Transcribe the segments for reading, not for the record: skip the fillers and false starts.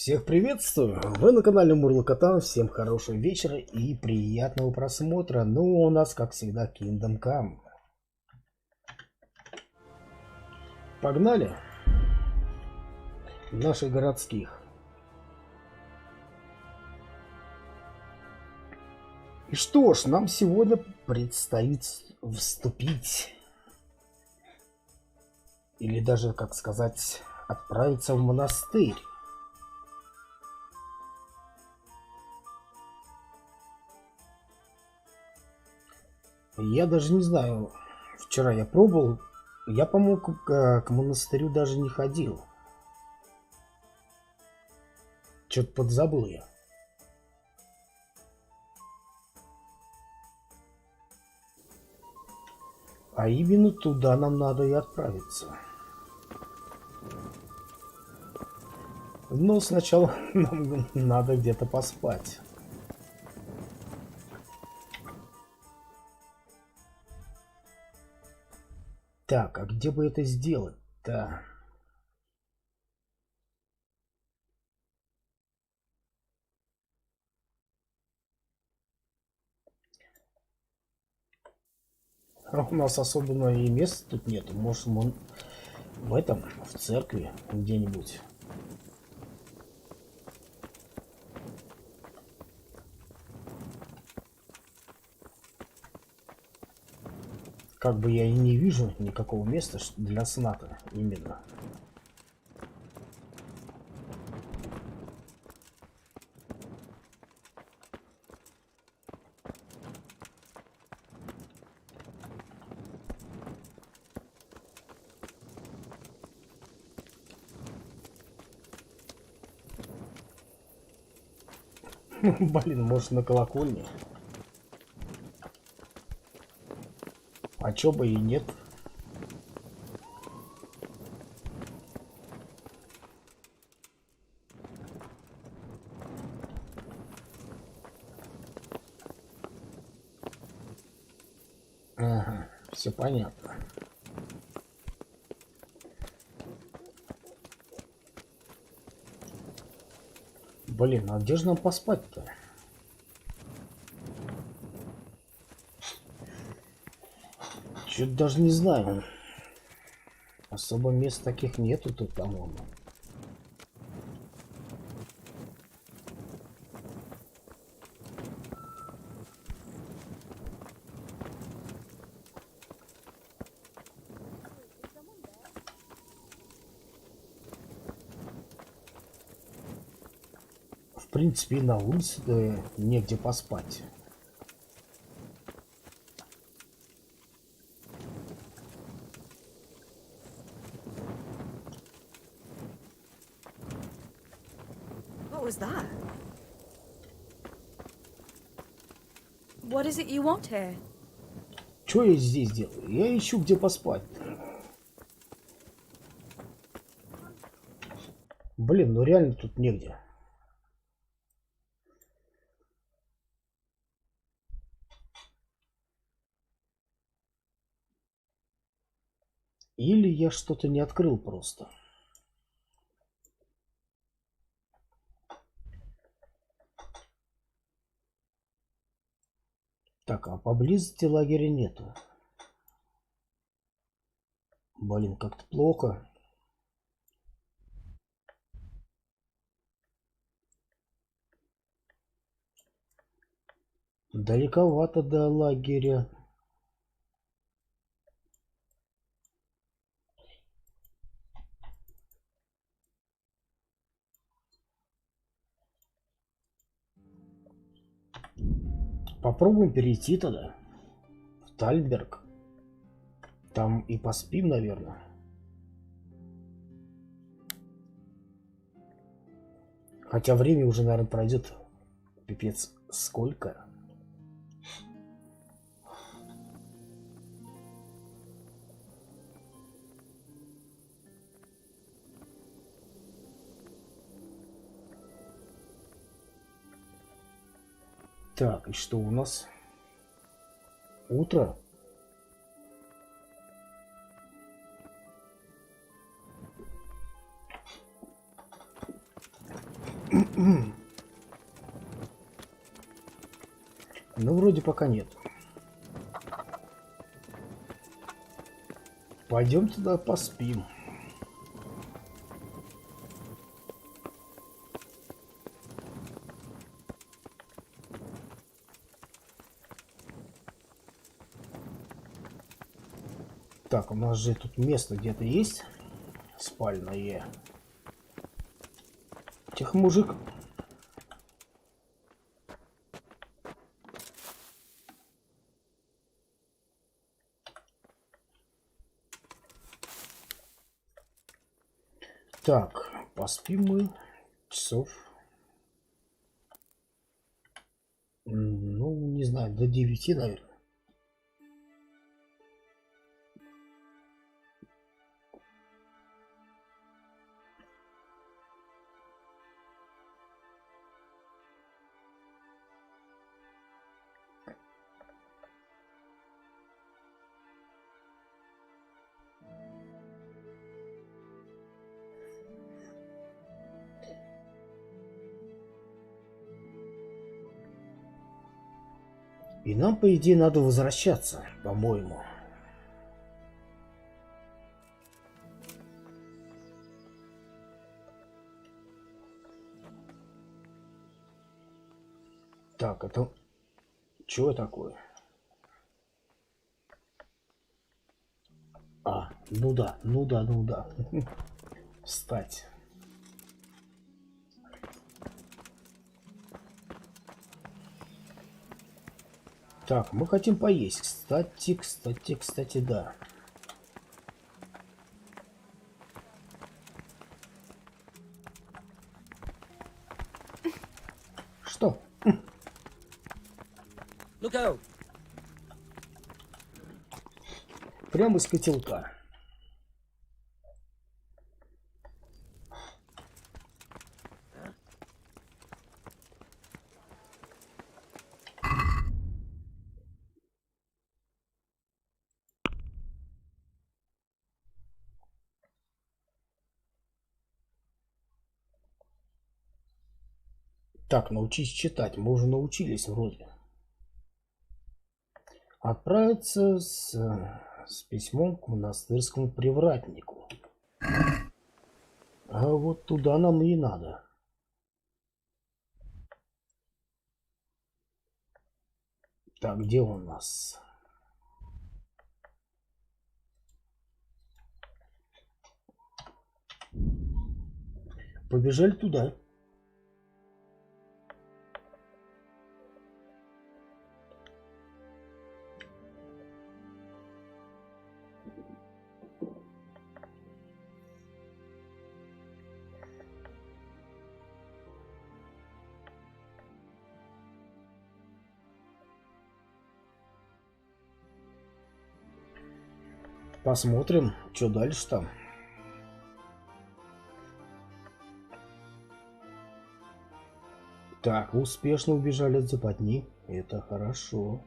Всех приветствую! Вы на канале Мурлокотан. Всем хорошего вечера и приятного просмотра. Ну, у нас, как всегда, Kingdom Come. Погнали! Наших городских. И что ж, нам сегодня предстоит вступить, или даже, как сказать, отправиться в монастырь. Я даже не знаю, вчера я пробовал, я, по-моему, к монастырю даже не ходил. Что-то подзабыл я. А именно туда нам надо и отправиться. Но сначала нам надо где-то поспать. Так, а где бы это сделать-то? А у нас особенно и места тут нету. Может, он в этом, в церкви где-нибудь. Как бы я и не вижу никакого места для сна-то именно. Блин, может, на колокольне? А чё бы и нет. Ага, все понятно. Блин, а где же нам поспать-то? Чё-то даже не знаю. Особо мест таких нету тут, по-моему. В принципе, и на улице негде поспать. What was that? What is it you want here? Что я здесь делаю? Я ищу, где поспать. Блин, ну реально тут негде. Или я что-то не открыл просто. Так, а поблизости лагеря нету. Блин, как-то плохо. Далековато до лагеря. Попробуем перейти тогда в Тальберг. Там и поспим, наверное. Хотя время уже, наверное, пройдет пипец сколько. Так, и что у нас? Утро? Ну, вроде пока нет. Пойдем туда поспим. Так, у нас же тут место где-то есть спальное. Тихо, мужик. Так, поспим мы часов, ну, не знаю, до 9, наверное. И нам, по идее, надо возвращаться, по-моему. Так, это... Чего такое? А, ну да, ну да, ну да. Встать. Так, мы хотим поесть. Кстати, да. Что? Look out! Прямо из котелка. Так, научись читать. Мы уже научились вроде. Отправиться с письмом к монастырскому привратнику. А вот туда нам и надо. Так, где у нас? Побежали туда. Посмотрим, что дальше там. Так, успешно убежали от западни. Это хорошо.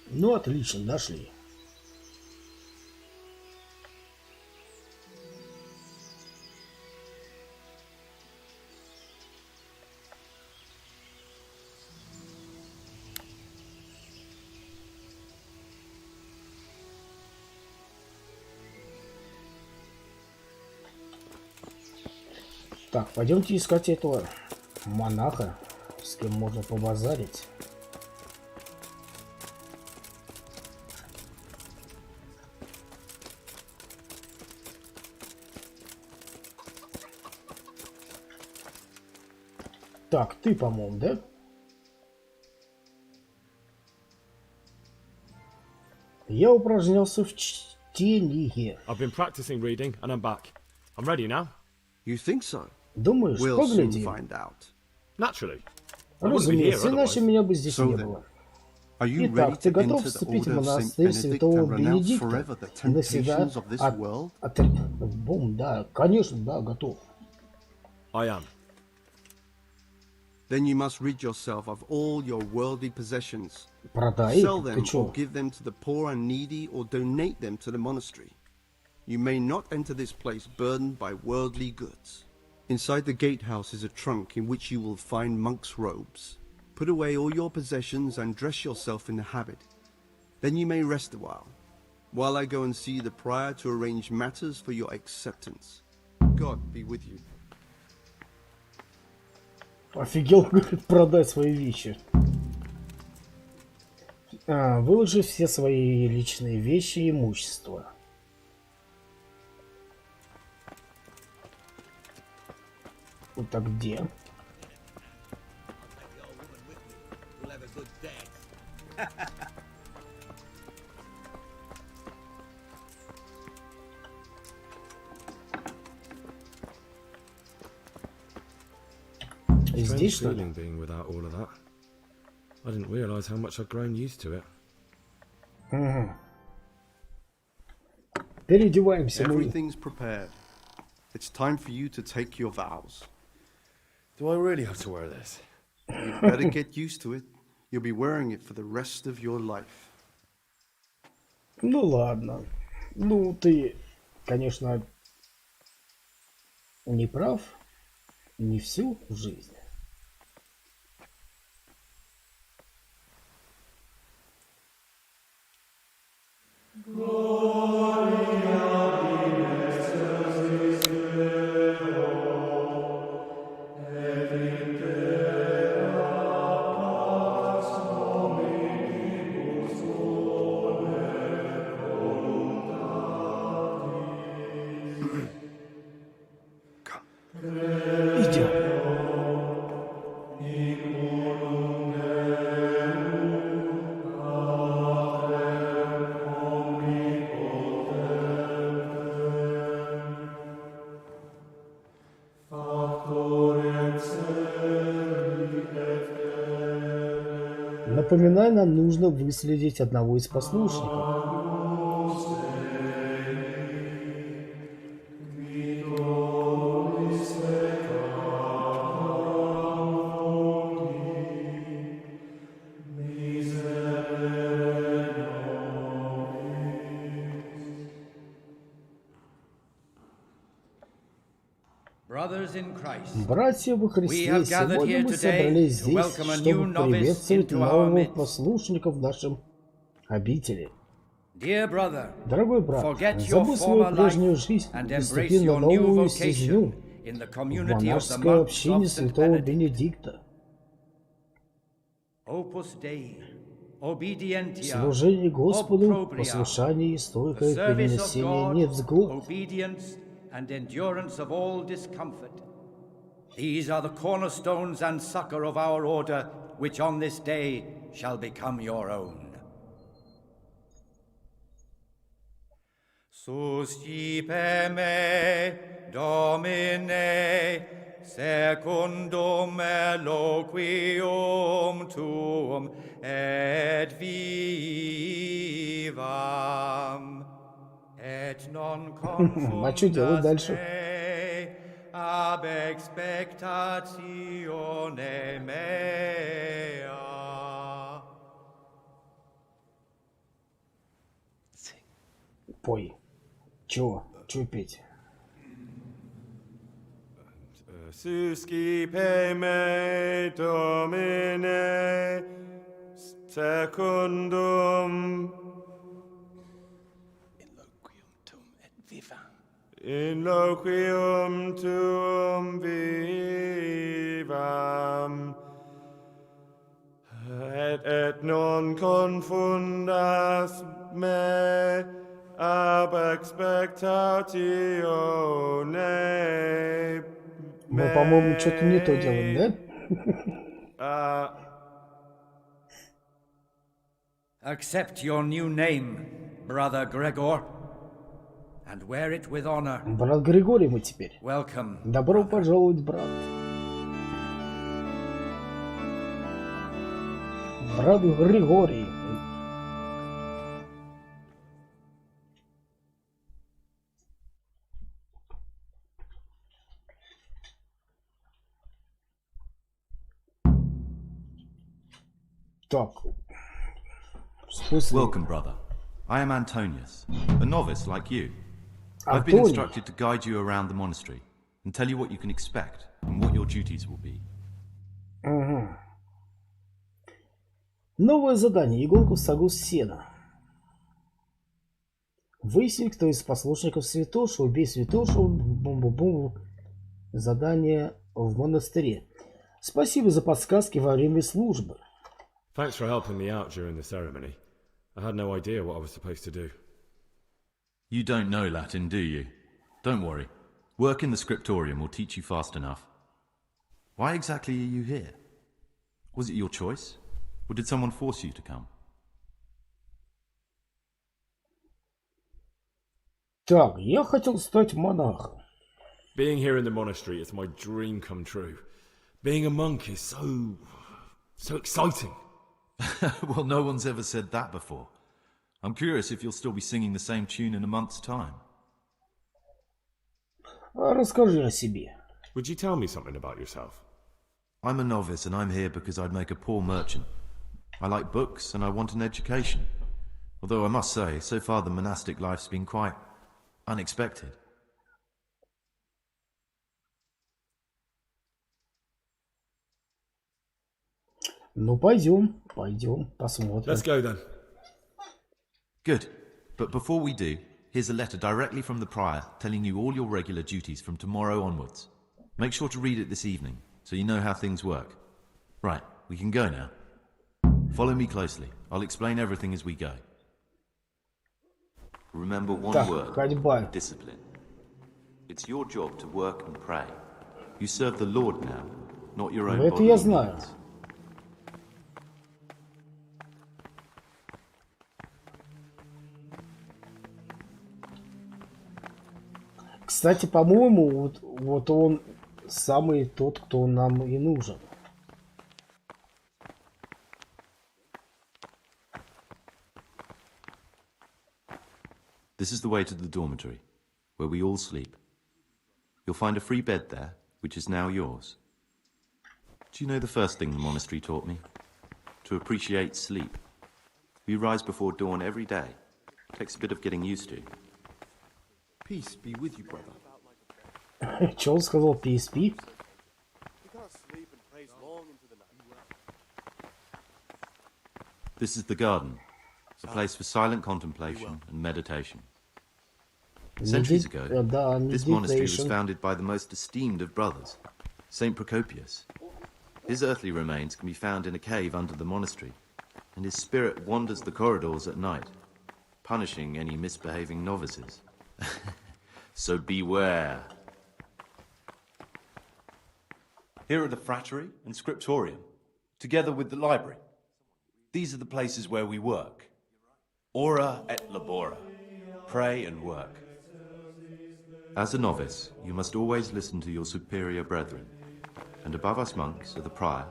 Ну, отлично, нашли. Так, пойдемте искать этого монаха, с кем можно побазарить. Так, ты, по-моему, да? Я упражнялся в чтении. I've been practicing reading and I'm back. I'm ready now. You think so? Думаешь, We'll soon погляди. find out. Naturally. I wouldn't be here Разумеется, иначе otherwise. меня бы здесь So не then. было. Are you ready Итак, ты to готов enter the вступить в order of Saint монастырь Benedict святого and renounce Бенедикта forever the и навсегда temptations of this world? Бум, да, конечно, да, готов. I am. Then you must rid yourself of all your worldly possessions. Продай Sell их, ты them or чё? give them to the poor and needy or donate them to the monastery. You may not enter this place burdened by worldly goods. Inside the gatehouse is a trunk in which you will find monks' robes. Put away all your possessions and dress yourself in the habit. Then you may rest a while I go and see the prior to arrange matters for your acceptance. God be with you. Офигел, говорит, продать свои вещи. Выложи все свои личные вещи и имущество. Это где? Здесь, Strange что ли? feeling being without all of that. I didn't realize how much I'd grown used to it. Угу. Переодеваемся мы. Everything's prepared. It's time for you to take your vows. Do I really have to wear this? You better get used to it. You'll be wearing it for the rest of your life. Ну ладно. Ну ты, конечно, не прав. Не всю жизнь. Идем. Напоминаю, нам нужно выследить одного из послушников. Братья во Христе, сегодня мы собрались здесь, чтобы приветствовать нового послушника в нашем обители. Дорогой брат, забудь свою прежнюю жизнь и вступи на новую стезю в монашеское общение святого Бенедикта. Служение Господу, послушание и стойкое перенесение невзгод. And endurance of all discomfort. These are the cornerstones and succor of our order, which on this day shall become your own. Suscipe me, Domine, secundum eloquium tuum, et vivam. А что делать дальше? Ab expectatione mea. Пой. Чего? Чего петь? Suscipe me, Domine, secundum in loquium tuum vivam, et non confundas me ab expectatione. Мы, по-моему, что-то не то делаем, да? Accept your new name, Brother Gregor, and wear it with honor. Брат Григорий мы теперь. Welcome. Добро пожаловать, брат. Брат Григорий. Так. Welcome, brother. I am Antonius, a novice like you. I've been instructed to guide you around the monastery and tell you what you can expect and what your duties will be. Новое задание. Иголку в сагу сена. Выяснить, кто из послушников святоша. Убей святошу. Бум-бум-бум. Задание в монастыре. Спасибо за подсказки во время службы. Thanks for helping me out during the ceremony. I had no idea what I was supposed to do. You don't know Latin, do you? Don't worry. Work in the scriptorium will teach you fast enough. Why exactly are you here? Was it your choice? Or did someone force you to come? Так, я хотел стать монахом. Being here in the monastery is my dream come true. Being a monk is so exciting. Well, no one's ever said that before. I'm curious if you'll still be singing the same tune in a month's time. Расскажи о себе. Would you tell me something about yourself? I'm a novice and I'm here because I'd make a poor merchant. I like books and I want an education. Although I must say, so far the monastic life's been quite unexpected. Ну, пойдем, посмотрим. Let's go then. Good. But before we do, here's a letter directly from the prior telling you all your regular duties from tomorrow onwards. Make sure to read it this evening, so you know how things work. Right, we can go now. Follow me closely. I'll explain everything as we go. Remember one word, ходьба. discipline. It's your job to work and pray. You serve the Lord now, not your own Это я bodily знаю. needs. Кстати, по-моему, вот он самый тот, кто нам и нужен. This is the way to the dormitory, where we all sleep. You'll find a free bed there, which is now yours. Do you know the first thing the monastery taught me? To appreciate sleep. We rise before dawn every day. Takes a bit of getting used to. Peace be with you, brother. Че он сказал? PSP? This is the garden, a place for silent contemplation and meditation. Centuries ago, this monastery was founded by the most esteemed of brothers, Saint Procopius. His earthly remains can be found in a cave under the monastery, and his spirit wanders the corridors at night, punishing any misbehaving novices. So beware. Here are the frattery and scriptorium, together with the library. These are the places where we work. Ora et labora. Pray and work. As a novice, you must always listen to your superior brethren, and above us monks are the prior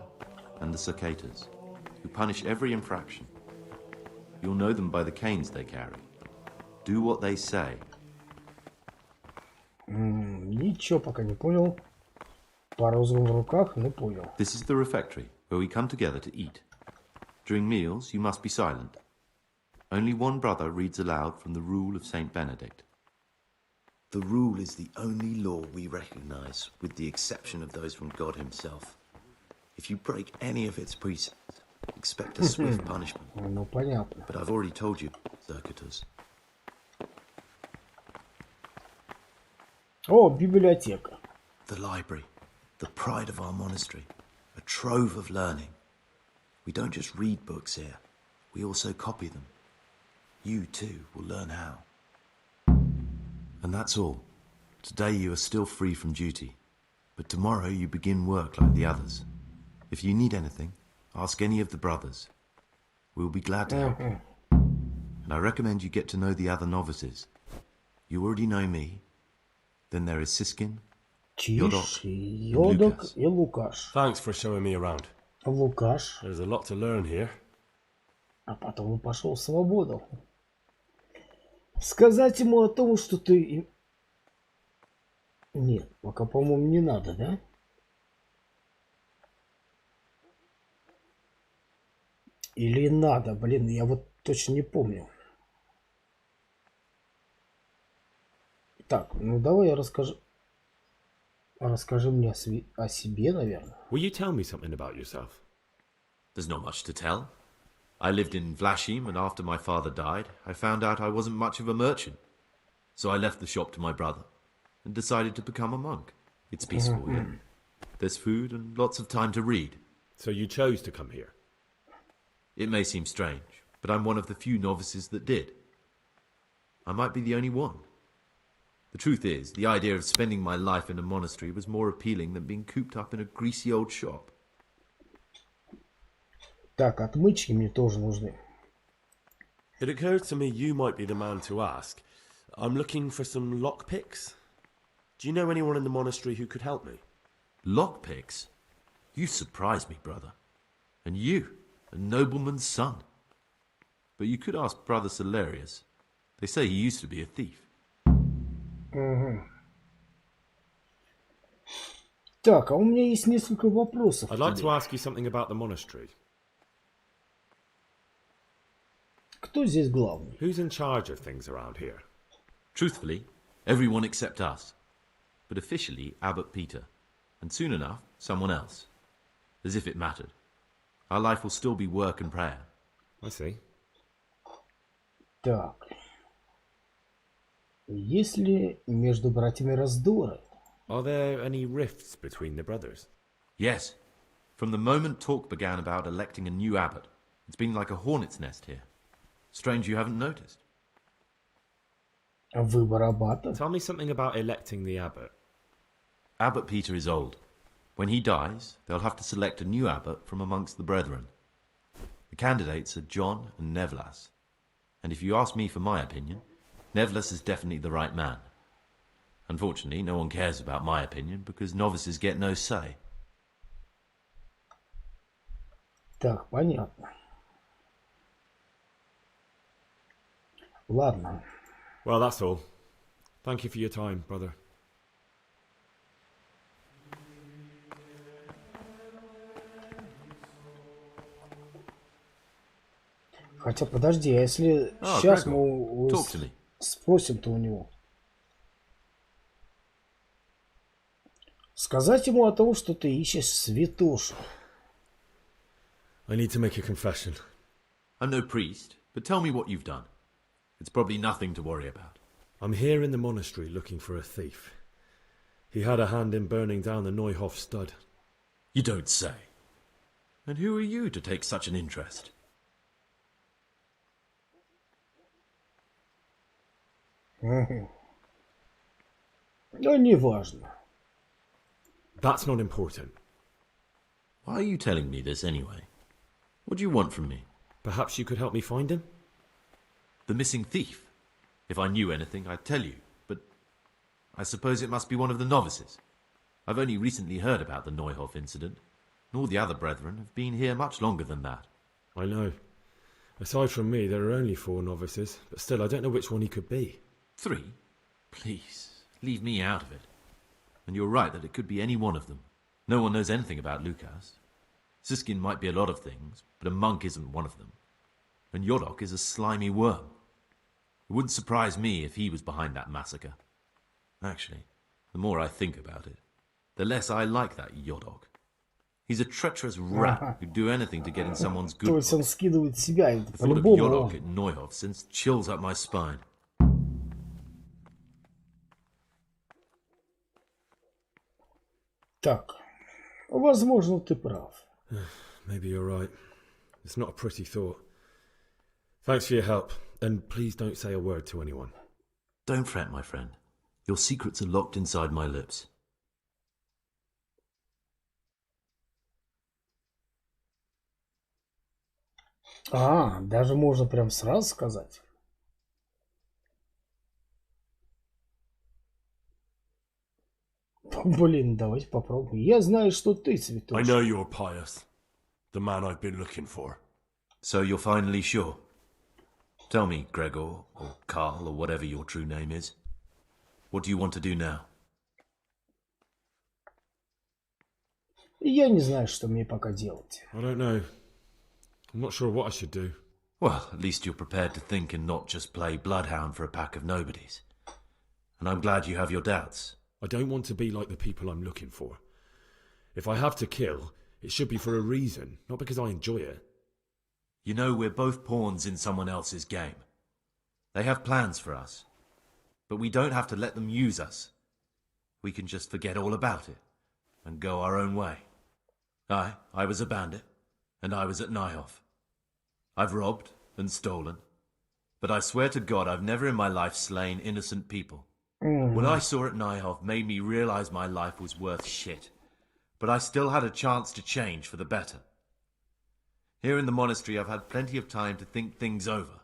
and the cicatas, who punish every infraction. You'll know them by the canes they carry. Do what they say. Ничего пока не понял. По розовым в руках, но понял. This is the refectory, where we come together to eat. During meals, you must be silent. Only one brother reads aloud from the Rule of Saint Benedict. The Rule is the only law we recognize, with the exception of those from God himself. If you break any of its precepts, expect a swift punishment. Ну, понятно. But I've already told you, Circuitous. О, библиотека. The library, the pride of our monastery, a trove of learning. We don't just read books here, we also copy them. You, too, will learn how. And that's all. Today you are still free from duty, but tomorrow you begin work like the others. If you need anything, ask any of the brothers. We'll be glad to help you. And I recommend you get to know the other novices. You already know me. Then there is Siskin, Чиж, Йодок и Лукаш. Thanks for showing me around. Лукаш. There's a lot to learn here. А потом он пошел в свободу. Сказать ему о том, что ты... Нет, пока, по-моему, не надо, да? Или надо, блин, я вот точно не помню. Так, ну давай я расскажу. Расскажи мне о себе, наверное. Will you tell me something about yourself? There's not much to tell. I lived in Vlashim, and after my father died, I found out I wasn't much of a merchant. So I left the shop to my brother and decided to become a monk. It's peaceful here. There's food and lots of time to read. So you chose to come here? It may seem strange, but I'm one of the few novices that did. I might be the only one. The truth is, the idea of spending my life in a monastery was more appealing than being cooped up in a greasy old shop. Так, отмычки мне тоже нужны. It occurs to me you might be the man to ask. I'm looking for some lockpicks. Do you know anyone in the monastery who could help me? Lockpicks? You surprise me, brother. And you, a nobleman's son. But you could ask Brother Salarius. They say he used to be a thief. Так, а у меня есть несколько вопросов. I'd like to ask you something about the monastery. Кто здесь главный? Who's in charge of things around here? Truthfully, everyone except us. But officially, Abbot Peter. And soon enough, someone else. As if it mattered. Our life will still be work and prayer. I see. Так. Есть ли между братьями раздоры? Are there any rifts between the brothers? Yes. From the moment talk began about electing a new abbot, it's been like a hornet's nest here. Strange you haven't noticed. Выбор аббата? Tell me something about electing the abbot. Abbot Peter is old. When he dies, they'll have to select a new abbot from amongst the brethren. The candidates are John and Nevlas. And if you ask me for my opinion, Nevlas is definitely the right man. Unfortunately, no one cares about my opinion because novices get no say. Так, понятно. Ладно. Well, that's all. Thank you for your time, brother. Хотя, подожди, а если сейчас мы спросим-то у него? Сказать ему о том, что ты ищешь святошу. I need to make a confession. I'm no priest, but tell me what you've done. It's probably nothing to worry about. I'm here in the monastery looking for a thief. He had a hand in burning down the Neuhof stud. You don't say. And who are you to take such an interest? Ну, неважно. That's not important. Why are you telling me this anyway? What do you want from me? Perhaps you could help me find him? The missing thief. If I knew anything, I'd tell you, but I suppose it must be one of the novices. I've only recently heard about the Neuhof incident, and all the other brethren have been here much longer than that. I know. Aside from me, there are only 4 novices, but still, I don't know which one he could be. 3? Please, leave me out of it. And you're right that it could be any one of them. No one knows anything about Lukas. Siskin might be a lot of things, but a monk isn't one of them. And Yodok is a slimy worm. It wouldn't surprise me if he was behind that massacre. Actually, the more I think about it, the less I like that Yodok. He's a treacherous rat who'd do anything to get in someone's good То есть он скидывает себя, и The thought of Yodok at Neuhof sends chills up my spine. Так, возможно, ты прав. Maybe you're right. It's not a pretty thought. Thanks for your help, and please don't say a word to anyone. Don't fret, my friend. Your secrets are locked inside my lips. А, даже можно прям сразу сказать. Блин, давайте попробуем. Я знаю, что ты, I святой. know you're pious. The man I've been looking for. So you're finally sure? Tell me, Gregor, or Carl, or whatever your true name is. What do you want to do now? Я не знаю, что мне пока делать. I don't know. I'm not sure what I should do. Well, at least you're prepared to think and not just play bloodhound for a pack of nobodies. And I'm glad you have your doubts. I don't want to be like the people I'm looking for. If I have to kill, it should be for a reason, not because I enjoy it. You know, we're both pawns in someone else's game. They have plans for us. But we don't have to let them use us. We can just forget all about it and go our own way. I was a bandit, and I was at Nyhoff. I've robbed and stolen, but I swear to God I've never in my life slain innocent people. What I saw at Nyhoff made me realize my life was worth shit, but I still had a chance to change for the better. Here in the monastery I've had plenty of time to think things over,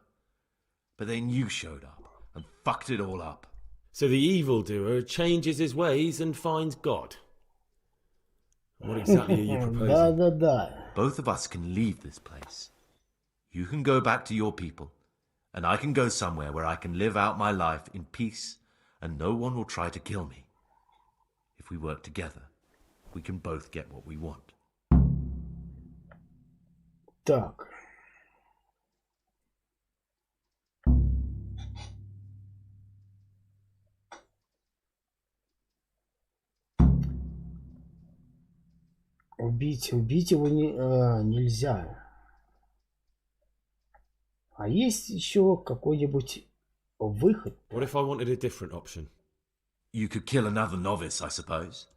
but then you showed up and fucked it all up. So the evildoer changes his ways and finds God. What exactly are you proposing? Да. Both of us can leave this place. You can go back to your people, and I can go somewhere where I can live out my life in peace, and no one will try to kill me. If we work together, we can both get what we want. Так. Убить его нельзя. А есть еще какой-нибудь выход? What if I wanted a different option? You could kill another novice, I suppose.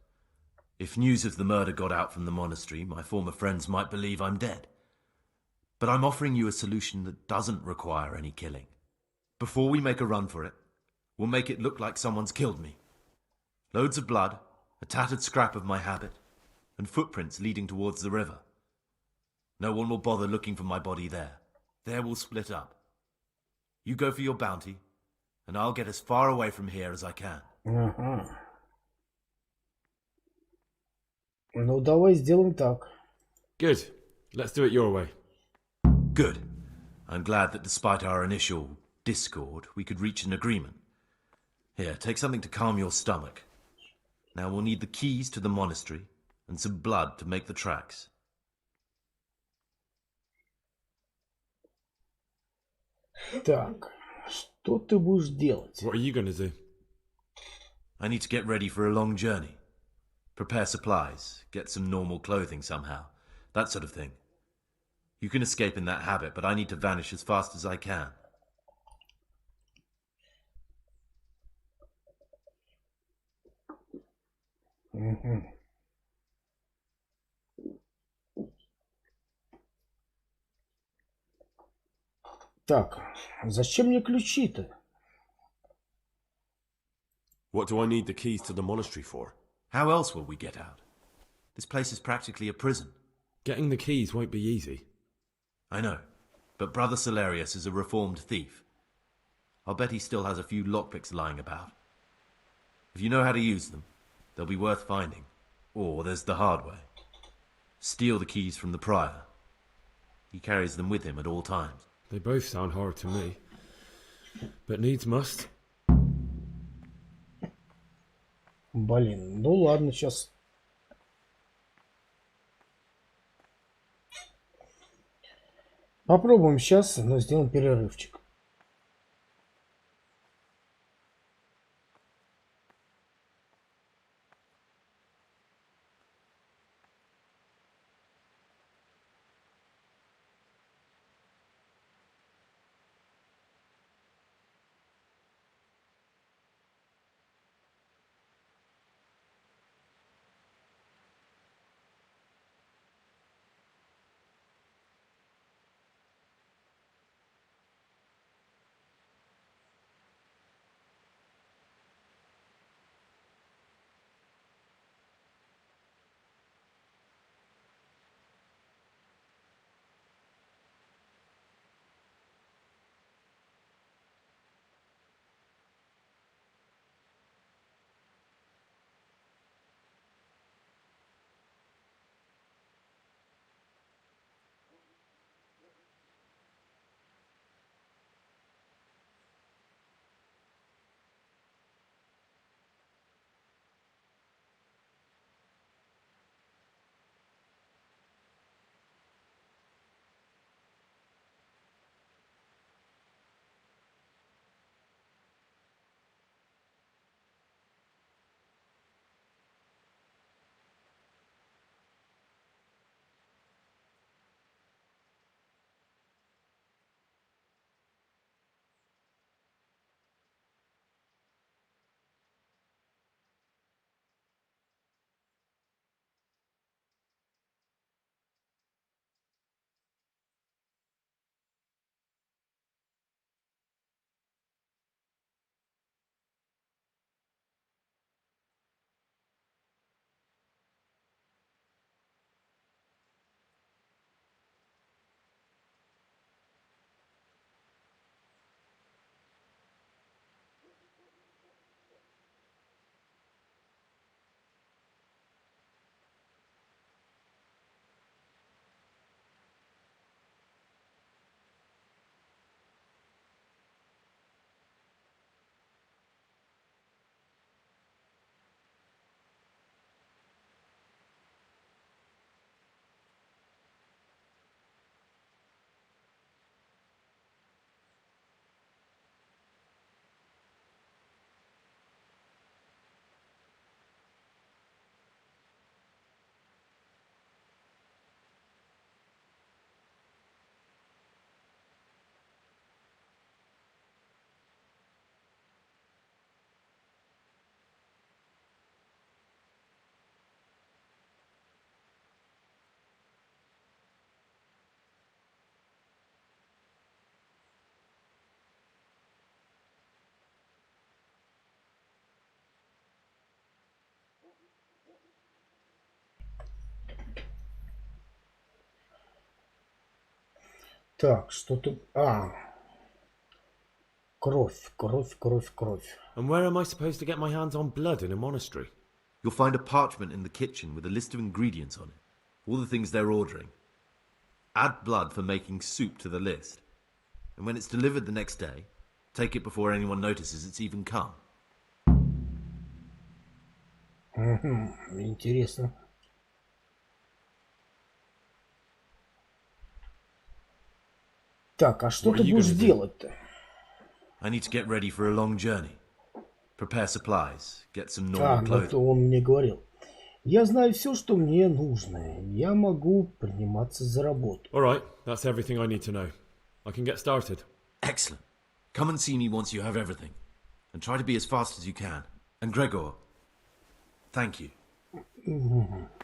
If news of the murder got out from the monastery, my former friends might believe I'm dead. But I'm offering you a solution that doesn't require any killing. Before we make a run for it, we'll make it look like someone's killed me. Loads of blood, a tattered scrap of my habit, and footprints leading towards the river. No one will bother looking for my body there. There we'll split up. You go for your bounty, and I'll get as far away from here as I can. Ага. Ну, давай сделаем так. Good. Let's do it your way. Good. I'm glad that despite our initial discord, we could reach an agreement. Here, take something to calm your stomach. Now we'll need the keys to the monastery and some blood to make the tracks. Так, что ты будешь делать? What are you going to do? I need to get ready for a long journey. Prepare supplies, get some normal clothing somehow, that sort of thing. You can escape in that habit, but I need to vanish as fast as I can. Угу. Так, зачем мне ключи-то? What do I need the keys to the monastery for? How else will we get out? This place is practically a prison. Getting the keys won't be easy. I know, but Brother Salarius is a reformed thief. I'll bet he still has a few lockpicks lying about. If you know how to use them, they'll be worth finding. Or there's the hard way. Steal the keys from the prior. He carries them with him at all times. They both sound hard to me. But needs must. Блин, ну ладно, сейчас. Попробуем сейчас, но сделаем перерывчик. Так, что тут... Кровь, кровь, кровь, кровь. And where am I supposed to get my hands on blood in a monastery? You'll find a parchment in the kitchen with a list of ingredients on it. All the things they're ordering. Add blood for making soup to the list. And when it's delivered the next day, take it before anyone notices it's even come. Интересно. Так, а что ты будешь делать-то? I need to get ready for a long journey. Prepare supplies, get some normal Ну clothing. то он мне говорил. Я знаю все, что мне нужно. Я могу приниматься за работу. All right, that's everything I need to know. I can get started. Excellent. Come and see me once you have everything. And try to be as fast as you can. And Gregor, thank you.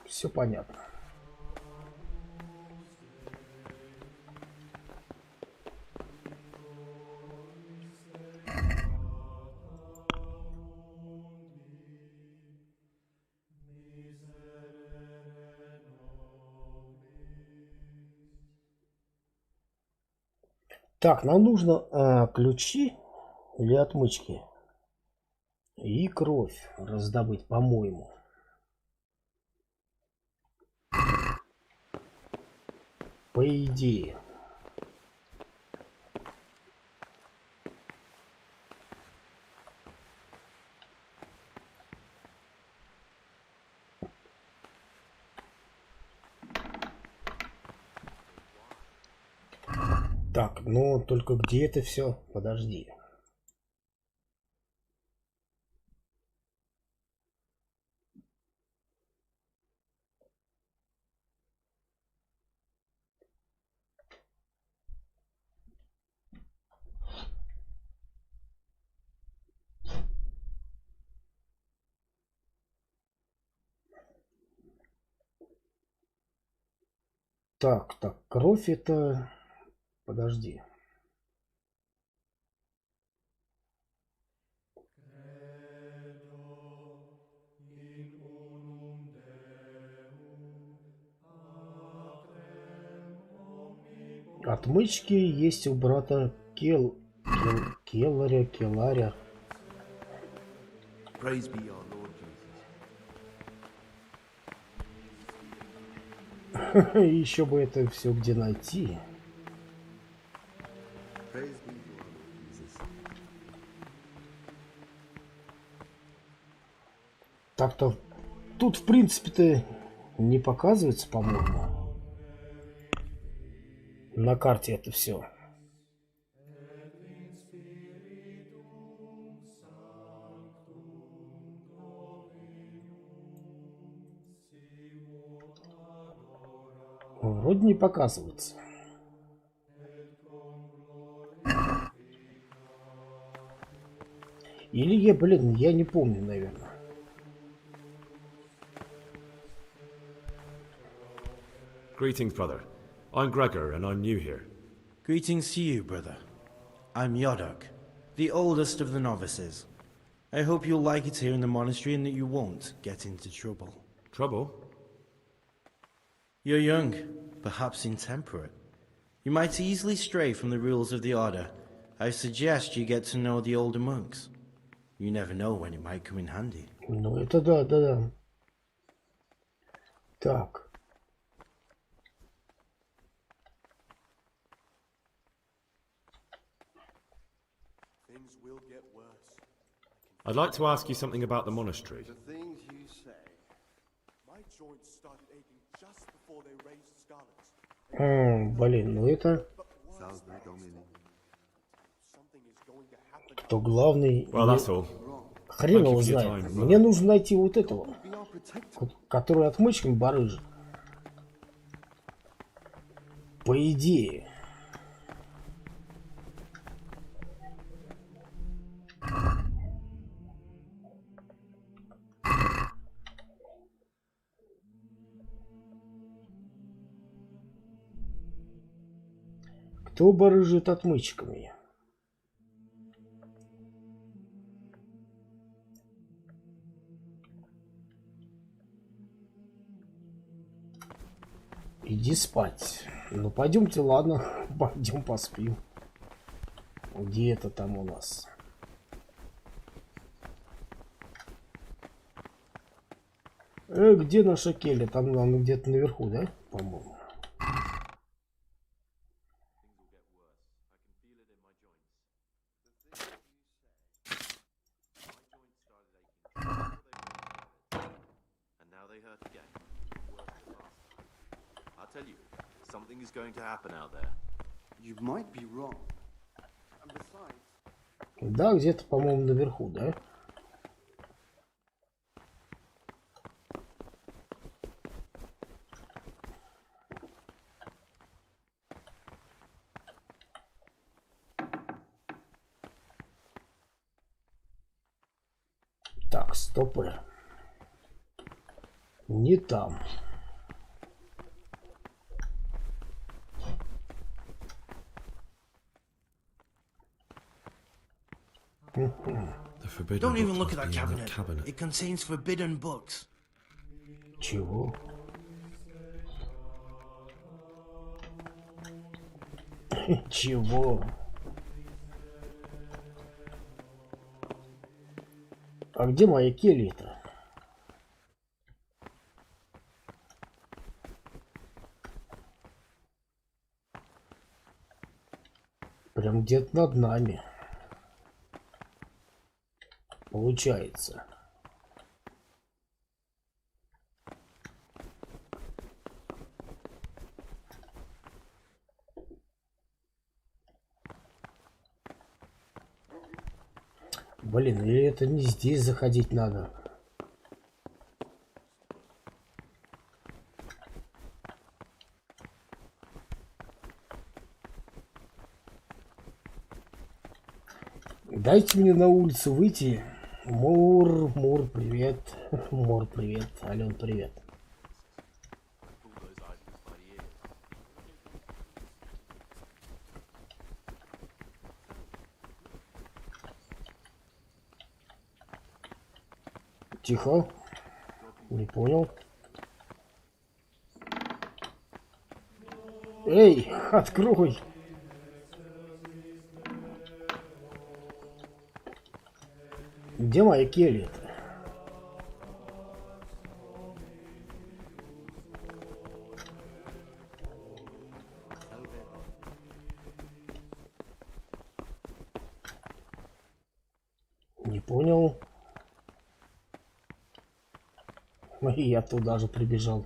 Все понятно. Так, нам нужно ключи или отмычки и кровь раздобыть, по-моему. По идее. Так, но только где это все? Подожди. Так, кровь это... Подожди. Отмычки есть у брата Келларя. Praise be our Lord Jesus. Еще бы это все где найти. Praise be to our Lord Jesus. Так-то тут, в принципе-то, не показывается, по-моему. На карте это все. Вроде не показывается. Или я не помню, наверное. Greetings, brother. I'm Gregor, and I'm new here. Greetings to you, brother. I'm Yodok, the oldest of the novices. I hope you'll like it here in the monastery and that you won't get into trouble. Trouble? You're young, perhaps intemperate. You might easily stray from the rules of the order. I suggest you get to know the older monks. You never know when it might come in handy. Ну, это да. Так. I'd like to ask you something about the monastery. The things you say. My joints started aching just before they raised scarlets. Блин, ну это... Кто главный? Well, that's all. Хрен его знает. Мне нужно найти вот этого, который отмычками барыжит. По идее. Кто барыжит отмычками? Иди спать. Ну пойдемте, ладно, пойдем поспим. Где это там у нас? Где наша Келли? Там она где-то наверху, да? По-моему. Something is going to happen out there. You might be wrong. And besides... Да, где-то, по-моему, наверху, да? Так, стопы. Не там. Don't even look at that cabinet. It contains forbidden books. Чего? Чего? А где моя Келли-то? Прям где-то над нами. Получается. Блин, или это не здесь заходить надо? Дайте мне на улицу выйти. Мур, Мур, привет. Мур, привет. Ален, привет. Тихо. Не понял. Эй, открой. Где моя Келли-то? Не понял. И я туда же прибежал.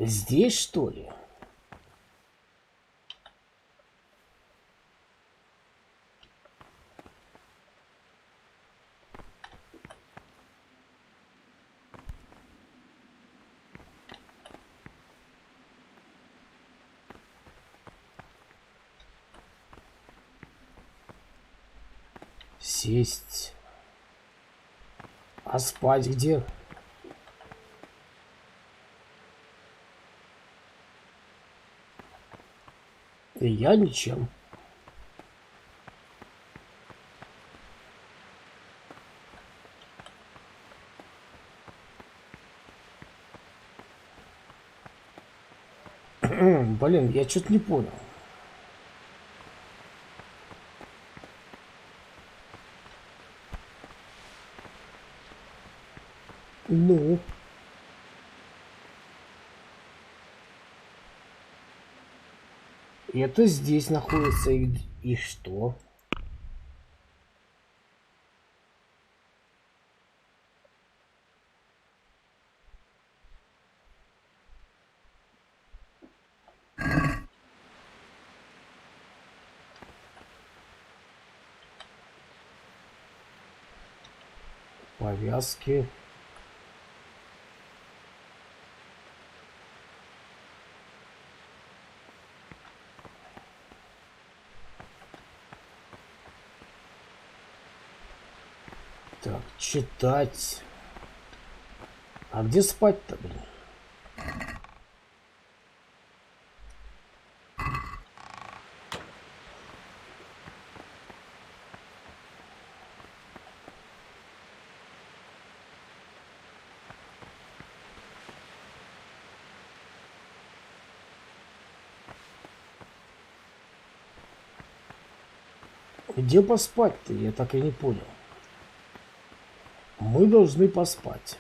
Здесь, что ли? Сесть. А спать где? И я ничем. Блин, я что-то не понял. Ну. Это здесь находится и что? Повязки. Так, читать. А где спать-то, блин? Где поспать-то? Я так и не понял. Мы должны поспать.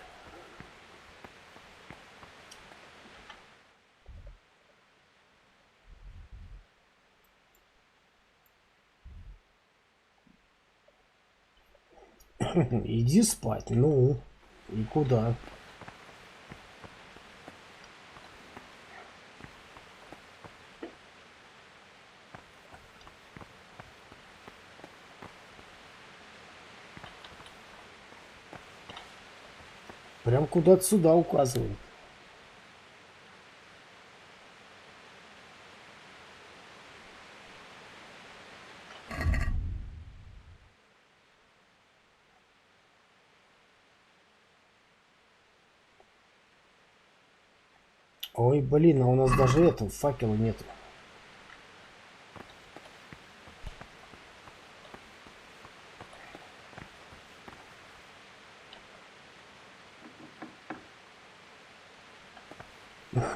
Иди спать. Ну, и куда? Прям куда-то сюда указывает. Ой, блин, а у нас даже этого факела нету.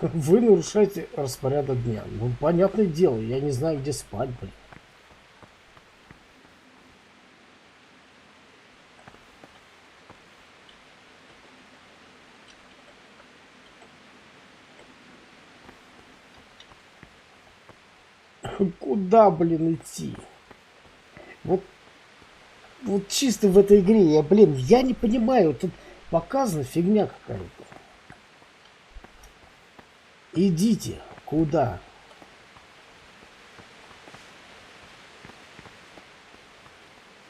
Вы нарушаете распорядок дня. Ну, понятное дело, я не знаю, где спать, блин. Куда, блин, идти? Вот чисто в этой игре, я не понимаю, тут показана фигня какая-то. Идите, куда?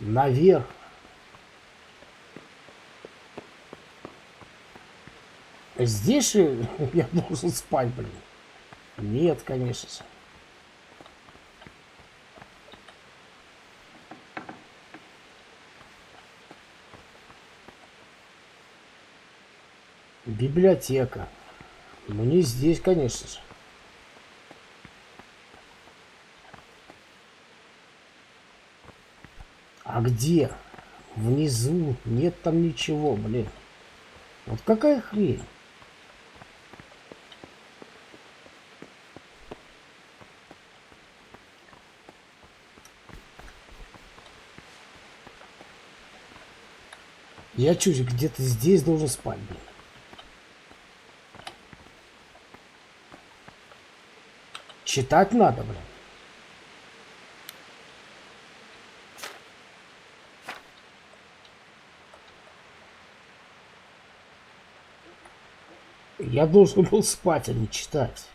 Наверх. Здесь же я должен спать, блин. Нет, конечно же. Библиотека. Ну не здесь, конечно же. А где? Внизу. Нет там ничего, блин. Вот какая хрень? Я чуть где-то здесь должен спать, блин. Читать надо, блин. Я должен был спать, а не читать.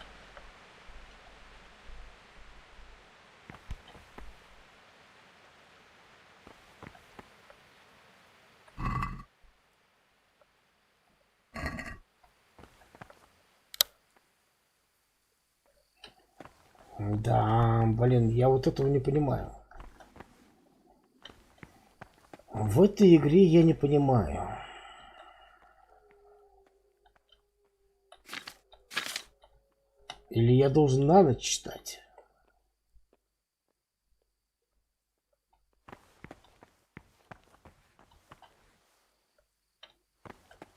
Да, блин, я вот этого не понимаю. В этой игре я не понимаю. Или я должен на ночь читать?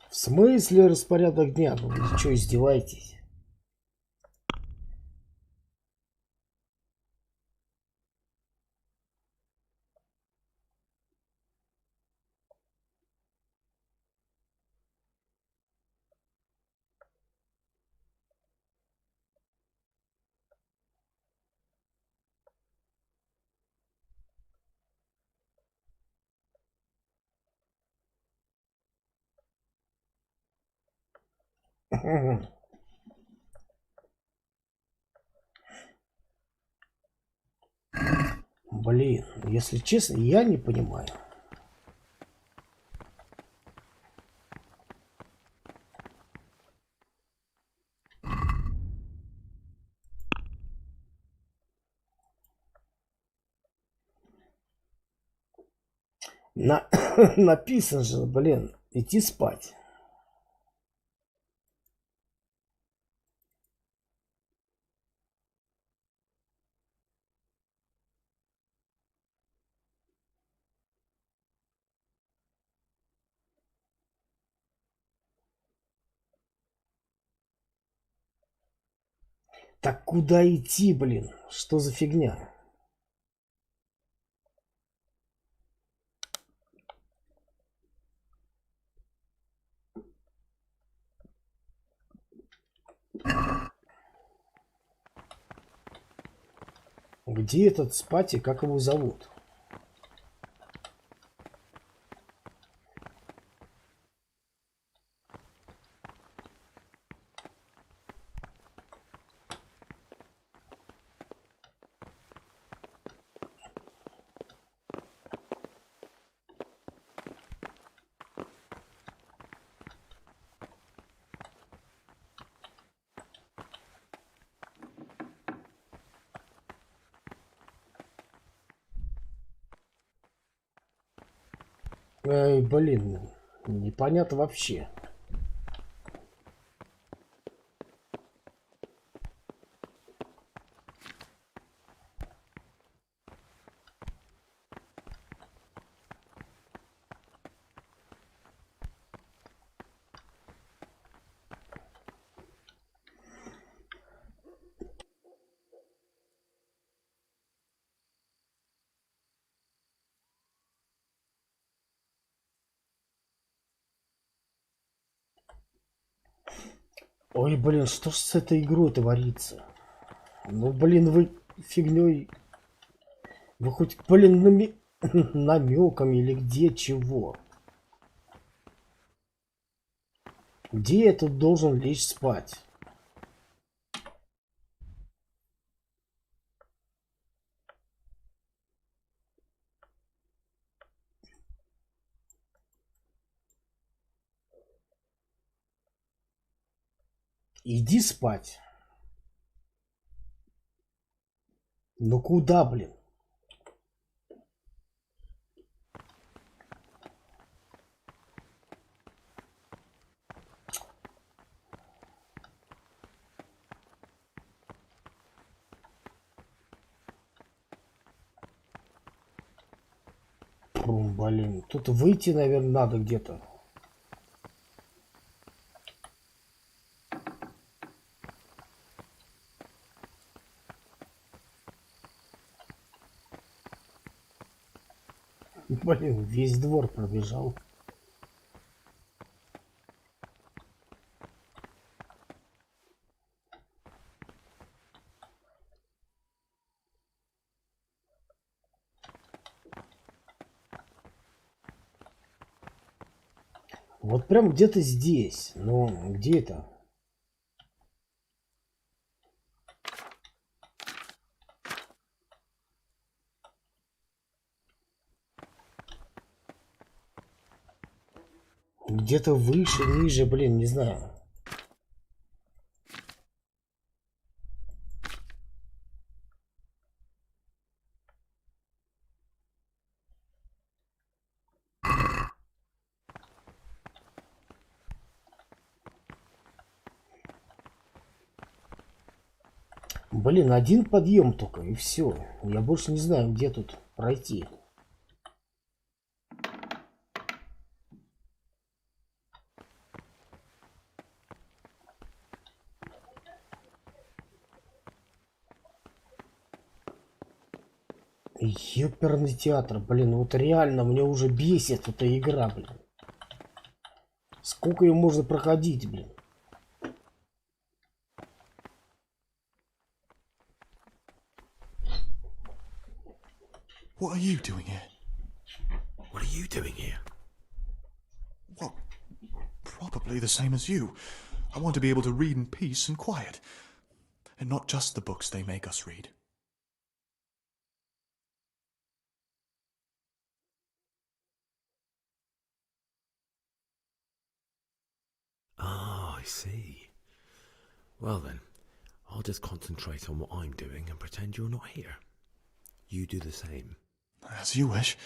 В смысле распорядок дня? Ну вы что, издеваетесь? Блин, если честно, я не понимаю. Написано же, блин, идти спать. Так куда идти, блин? Что за фигня? Где этот спать и как его зовут? Эй, блин, непонятно вообще. Ой, блин, что ж с этой игрой творится? Ну, блин, вы фигней... Вы хоть, блин, намеками или где чего? Где я тут должен лечь спать? Иди спать. Ну куда, блин? Блин, тут выйти, наверное, надо где-то. Блин, весь двор пробежал. Вот прям где-то здесь. Но где это? Где-то выше, ниже, блин, не знаю. Блин, один подъем только, и все. Я больше не знаю, где тут пройти. Ёперный театр, блин, вот реально мне уже бесит эта игра, блин. Сколько ее можно проходить, блин? What are you doing here? What are you doing here? Well, probably the same as you. I want to be able to read in peace and quiet. And not just the books they make us read. Ah, I see. Well then, I'll just concentrate on what I'm doing and pretend you're not here. You do the same. As you wish.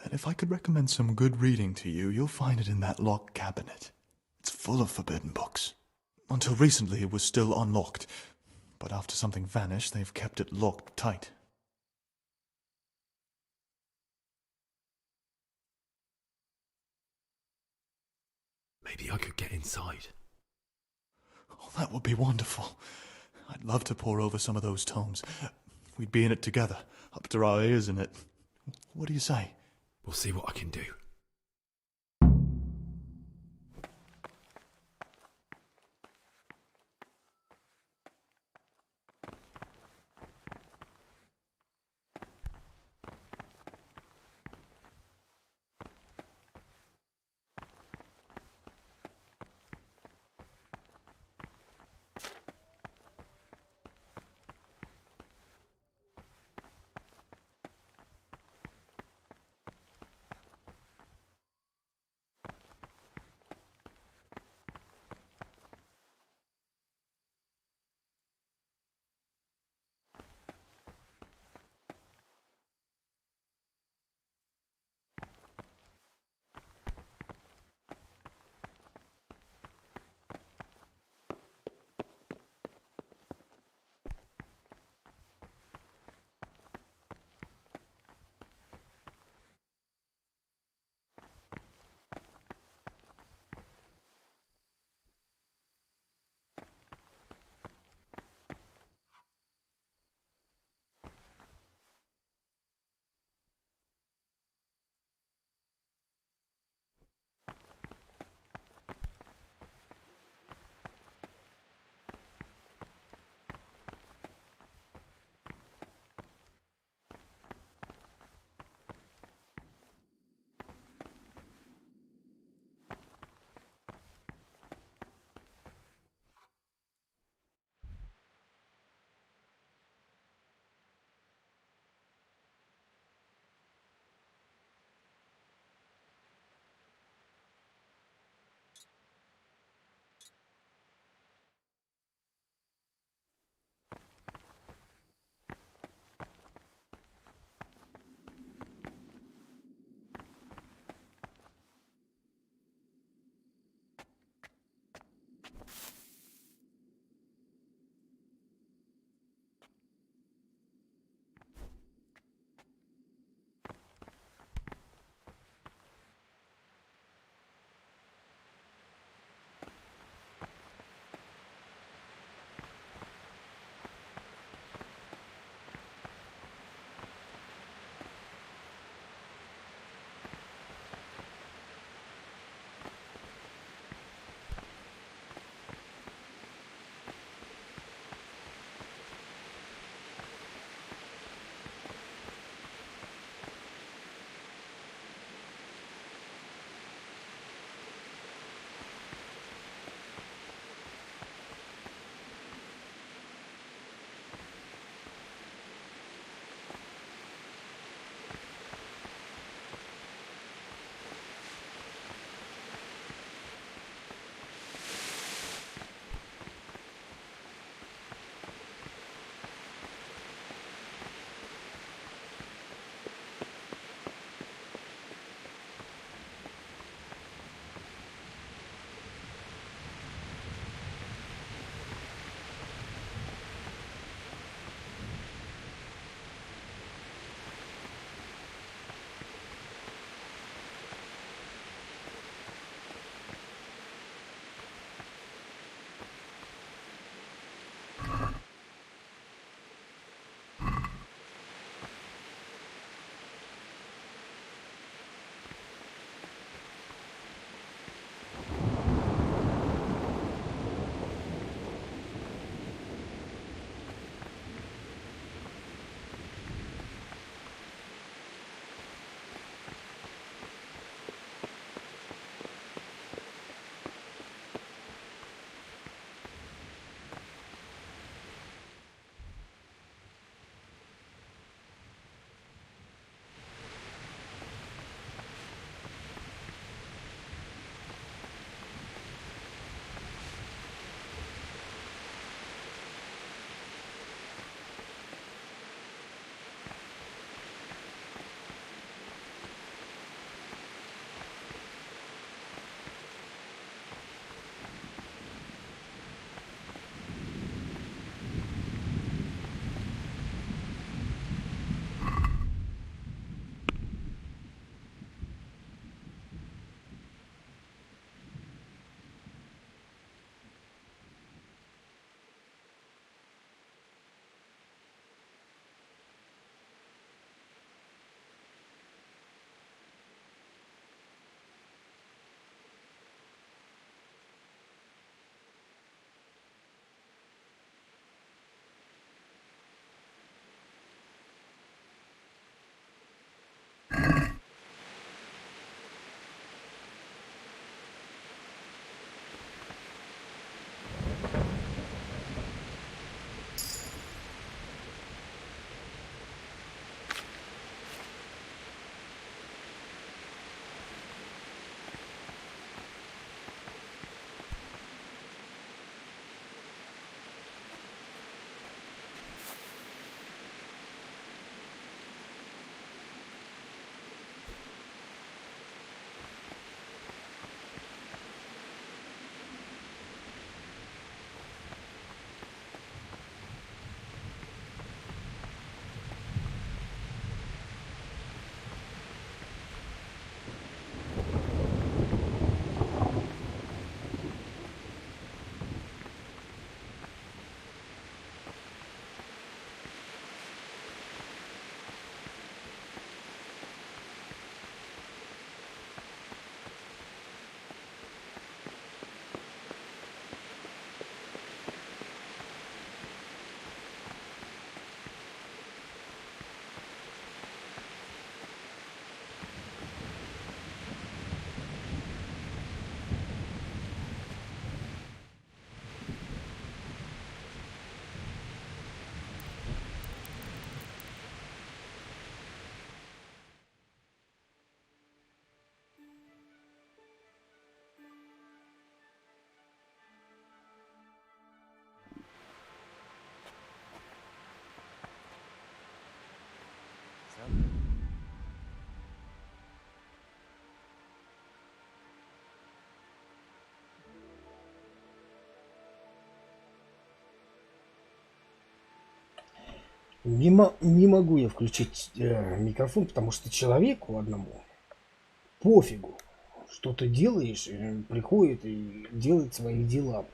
And if I could recommend some good reading to you, you'll find it in that locked cabinet. It's full of forbidden books. Until recently it was still unlocked. But after something vanished, they've kept it locked tight. Maybe I could get inside. Oh, that would be wonderful. I'd love to pore over some of those tomes. We'd be in it together, up to our ears in it. What do you say? We'll see what I can do. Не могу я включить микрофон, потому что человеку одному пофигу, что ты делаешь, приходит и делает свои дела.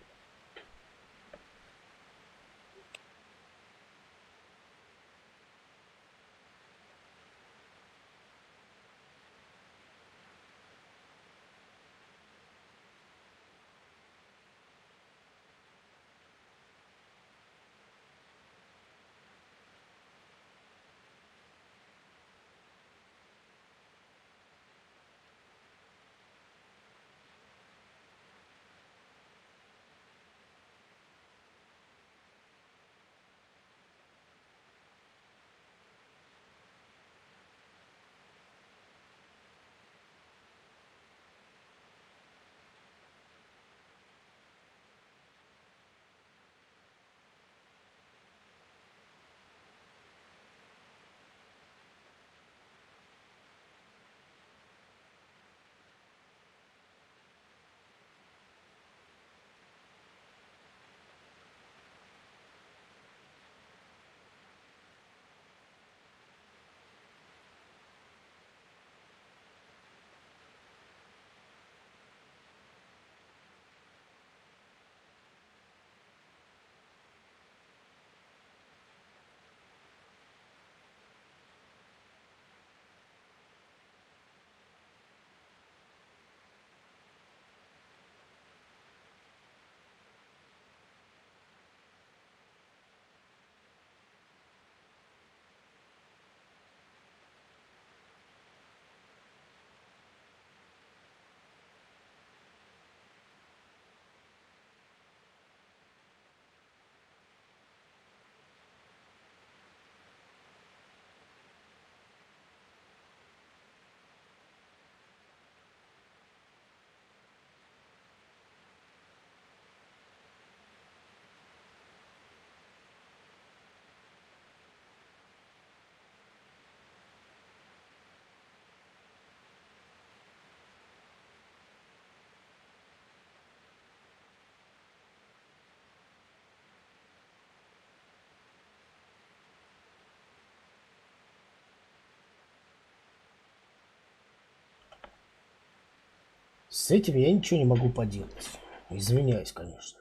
С этим я ничего не могу поделать. Извиняюсь, конечно.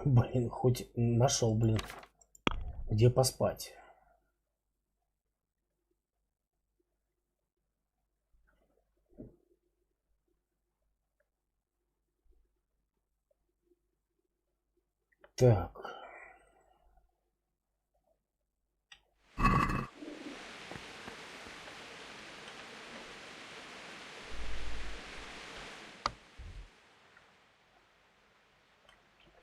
Блин, хоть нашел, блин, где поспать. Так.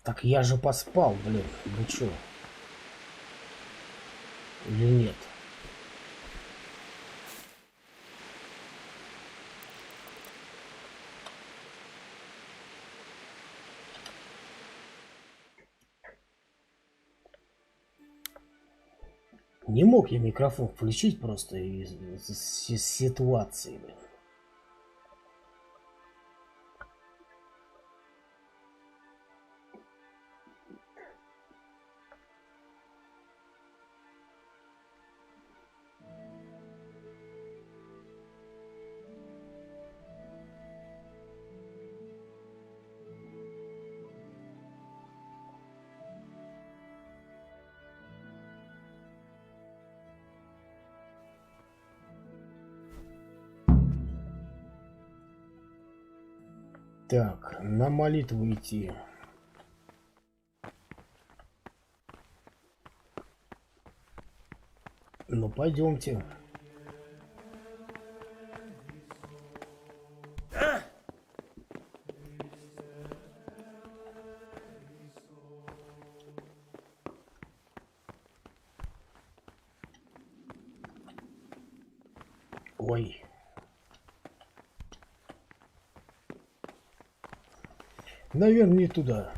Так я же поспал, блин. Вы чё? Или нет? Не мог я микрофон включить просто из ситуации, блин. Так, на молитву идти. Ну, пойдемте. Ой. Наверное, не туда.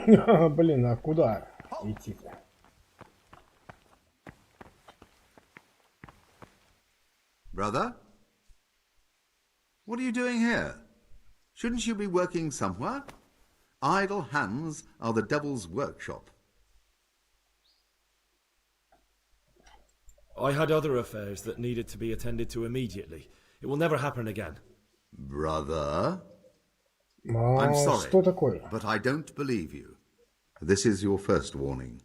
Блин, а куда идти-то? Brother? What are you doing here? Shouldn't you be working somewhere? Idle hands are the devil's workshop. I had other affairs that needed to be attended to immediately. It will never happen again. Brother? I'm sorry, что такое? but I don't believe you. This is your first warning.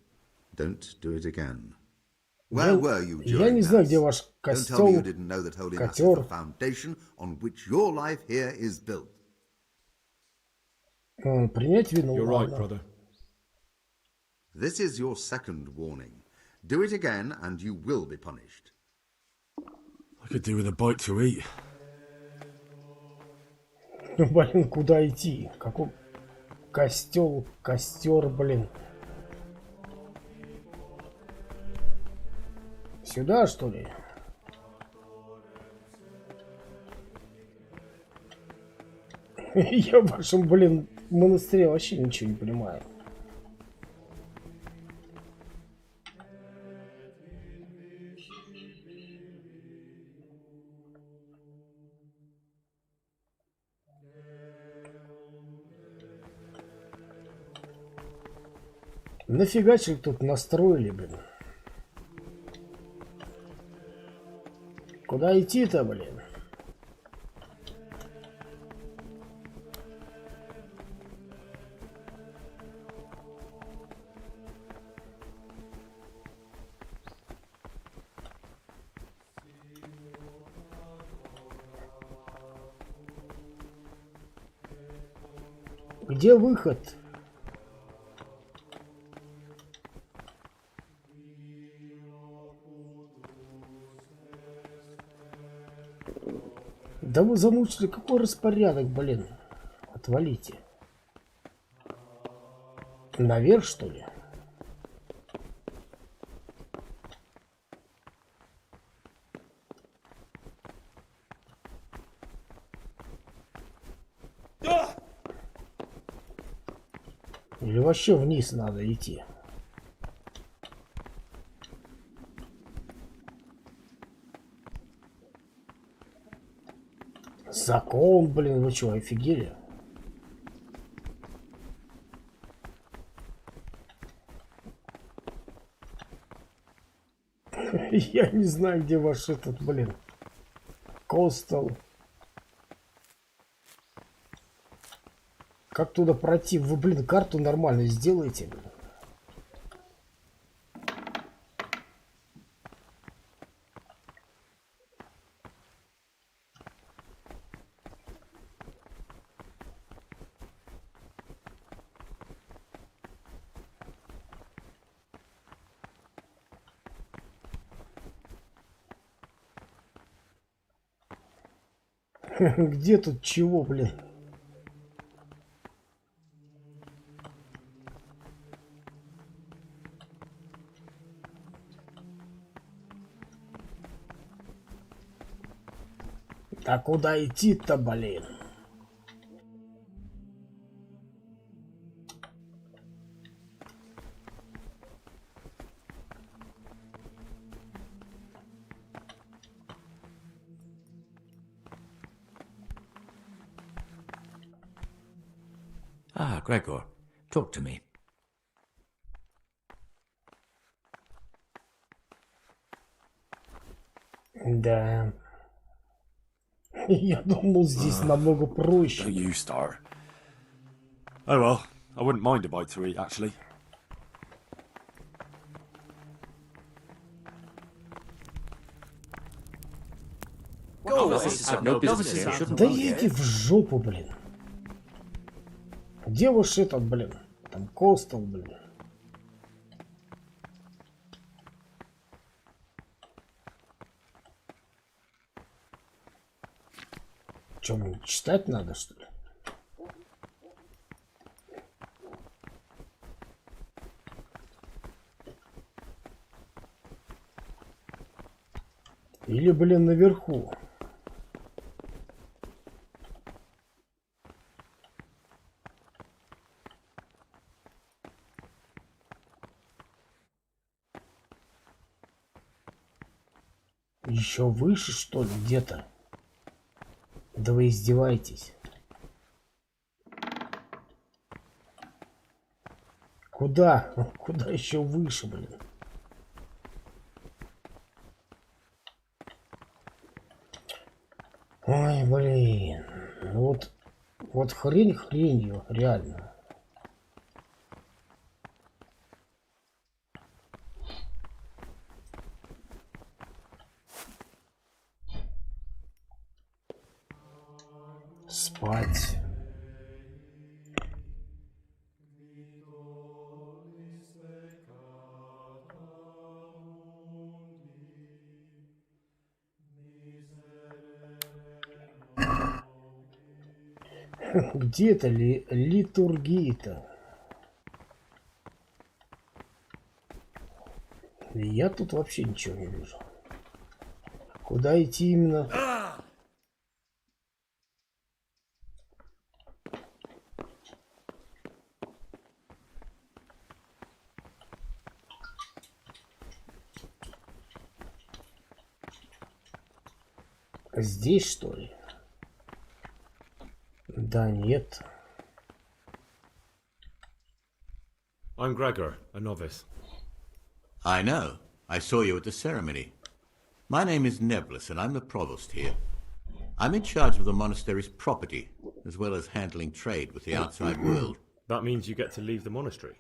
Don't do it again. Where were you Я не during знаю, Mass? где ваш Don't tell me you костел, didn't know that Holy Mass is котер. the foundation on which your life here is built. Принять вину, You're right, ладно. brother. This is your second warning. Do it again and you will be punished. I could do with a bite to eat. Блин, куда идти? Какой костел, костер, блин. Сюда, что ли? Я в вашем, блин, монастыре вообще ничего не понимаю. Нафига же тут настроили, блин? Куда идти-то, блин? Где выход? Да вы замучили, какой распорядок, блин. Отвалите. Наверх, что ли? Или вообще вниз надо идти? Закон, блин, вы что, офигели? Я не знаю, где ваш этот, блин, костел. Как туда пройти? Вы, блин, карту нормально сделаете, блин. Где тут чего, блин? А куда идти-то, блин? Ah, Gregor, talk to me. Да. Я думал, здесь намного проще. Don't you start. Oh well, I wouldn't mind a bite to eat, actually. Да иди в жопу, блин. Где ваш этот, блин? Там костел, блин. Что, мне читать надо, что ли? Или, блин, наверху? Еще выше, что ли, где-то? Да вы издеваетесь. Куда? Куда еще выше, блин? Ой, блин. Вот хрень хренью, реально. Спать. Где это литургия-то? Я тут вообще ничего не вижу. Куда идти именно? Здесь, что ли? Да нет. I'm Gregor, a novice. I know. I saw you at the ceremony. My name is Nebulus, and I'm the provost here. I'm in charge of the monastery's property, as well as handling trade with the outside world. That means you get to leave the monastery?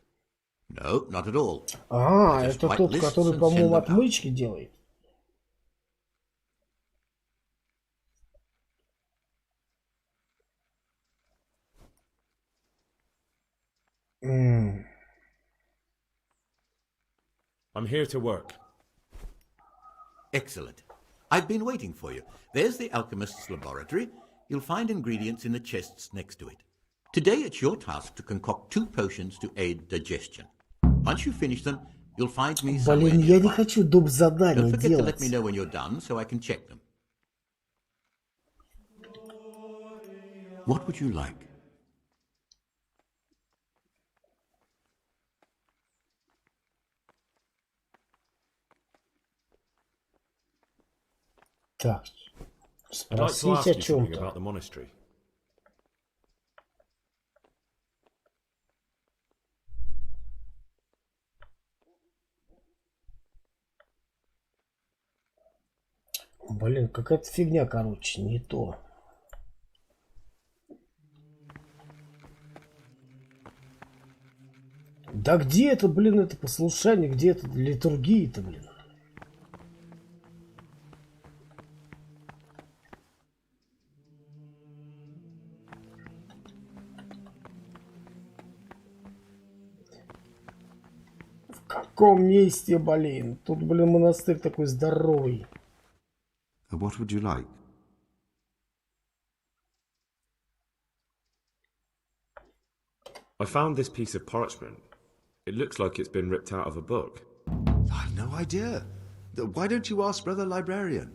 No, not at all. А, это тот, который, по-моему, отмычки делает. I'm here to work. Excellent. I've been waiting for you. There's the alchemist's laboratory. You'll find ingredients in the chests next to it. Today it's your task to concoct 2 potions to aid digestion. Once you finish them, you'll find me somewhere Блин, я не nearby. хочу доп. Задания Don't forget to let делать. me know when you're done so I can check them. What would you like? Так, I'd like to спросить ask о you something чем-то. about the monastery. Блин, какая-то фигня, короче, не то. Да где это, блин, это послушание, где это литургия-то, блин? В каком месте, блин? Тут, блин, монастырь такой здоровый. What would you like? I found this piece of parchment. It looks like it's been ripped out of a book. I've no idea. Why don't you ask Brother Librarian?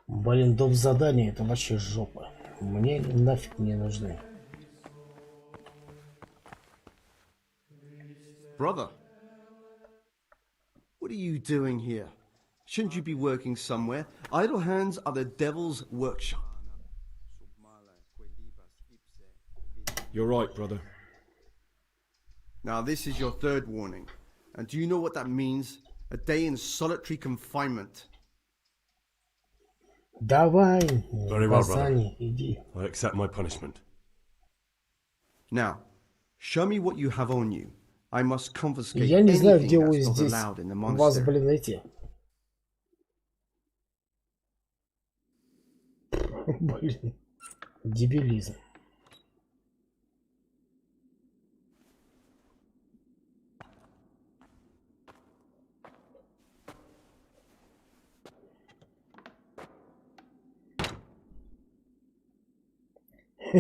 Блин, доп. Задания это вообще жопа. Мне нафиг не нужны. Brother, what are you doing here? Shouldn't you be working somewhere? Idle hands are the devil's workshop. You're right, brother. Now, this is your 3rd warning. And do you know what that means? A day in solitary confinement. Давай, Very well, brother. Казани, иди. I accept my punishment. Now, show me what you have on you. I must confiscate Я не знаю, где anything вы that's not здесь. allowed in the У вас, monastery. блин, эти. Блин, дебилизм.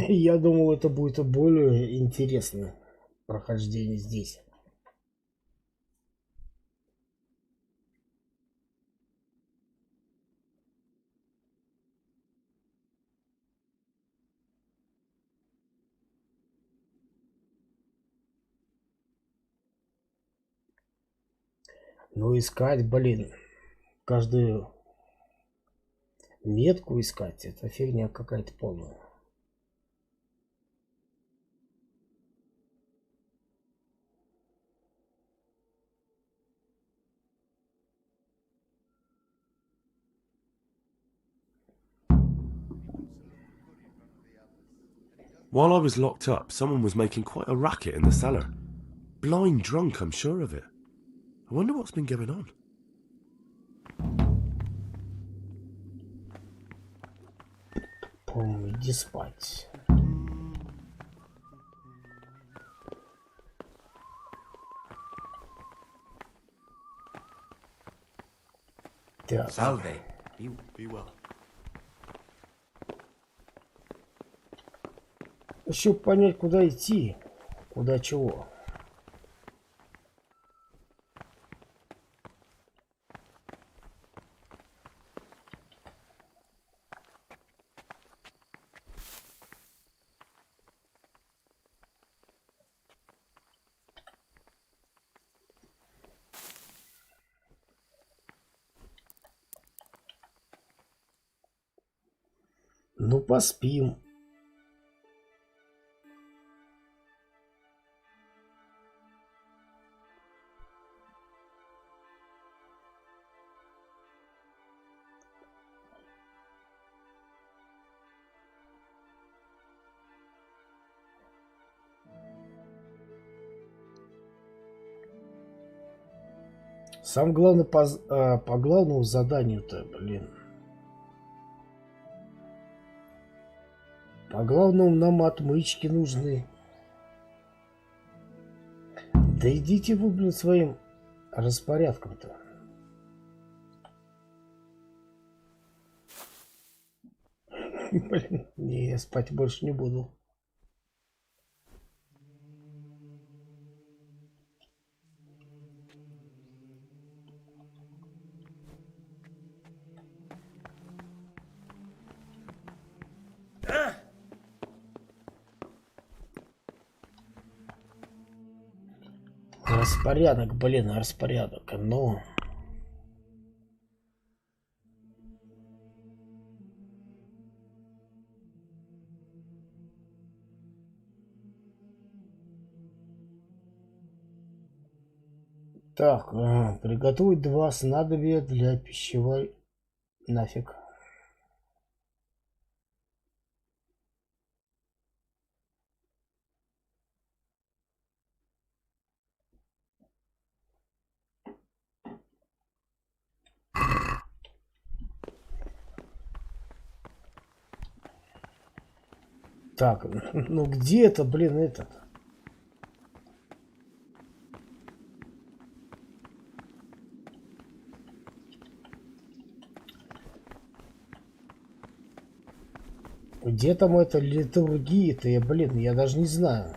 Я думал, это будет более интересное прохождение здесь. Ну, искать, блин, каждую метку искать, это фигня какая-то полная. While I was locked up, someone was making quite a racket in the cellar. Blind drunk, I'm sure of it. I wonder what's been going on. Иди спать. Так. Salve. Be well. Еще понять, куда идти, куда чего. Ну, поспим. Сам главный по главному заданию-то, блин. По главному нам отмычки нужны. Да идите вы, блин, своим распорядком-то. Блин, не, я спать больше не буду. Распорядок, блин, распорядок, ну... Так, приготовить 2 снадобья для пищевой... Нафиг. Так, ну где это, блин, этот? Где там эта литургия-то? Я, блин, я даже не знаю.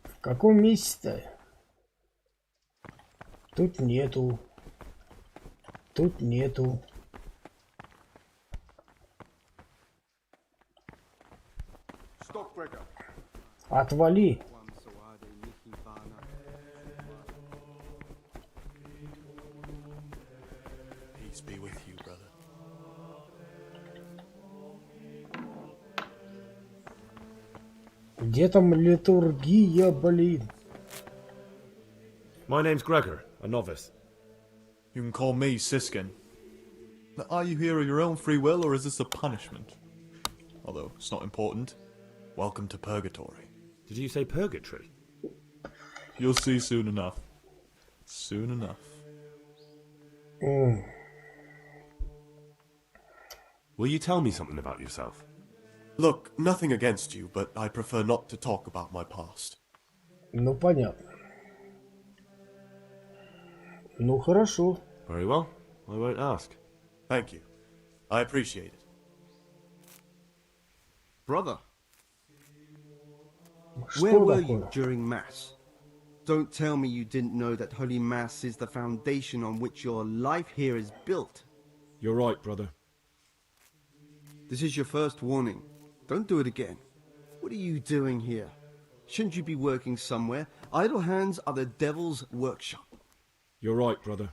В каком месте-то? Тут нету. Тут нету. Отвали. Peace be with you, brother. Где там литургия, блин? My name's Gregor, a novice. You can call me Siskin. Now, are you here of your own free will, or is this a punishment? Although, it's not important. Welcome to Purgatory. Did you say purgatory? You'll see soon enough. Soon enough. Will you tell me something about yourself? Look, nothing against you, but I prefer not to talk about my past. Ну, понятно. Ну, хорошо. Very well. I won't ask. Thank you. I appreciate it. Brother, Что where were такое? you during Mass? Don't tell me you didn't know that Holy Mass is the foundation on which your life here is built. You're right, brother. This is your first warning. Don't do it again. What are you doing here? Shouldn't you be working somewhere? Idle hands are the devil's workshop. You're right, brother.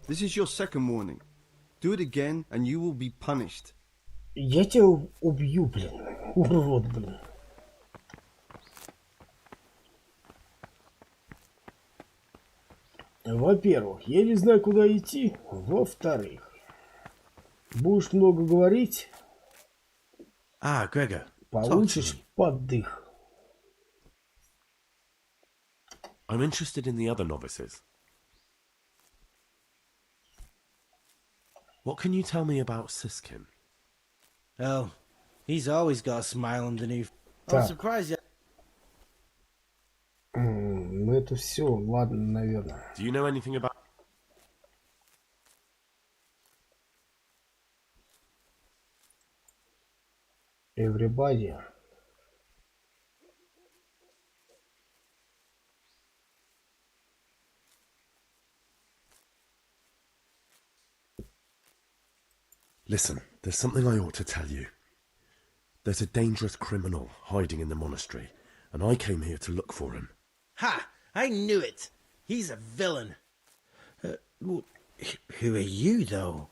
This is your second warning. Do it again, and you will be punished. Я тебя убью, блин. Урод, блин. Во-первых, я не знаю, куда идти. Во-вторых, будешь много говорить, Gregor, получишь поддых. I'm interested in the other novices. What can you tell me about Siskin? Oh, he's always got a smile underneath. I'm Так. surprised you... Ну это все, ладно, наверное. Do you know anything about... Everybody. Listen, there's something I ought to tell you. There's a dangerous criminal hiding in the monastery, and I came here to look for him. Ha! I knew it! He's a villain. Who are you, though?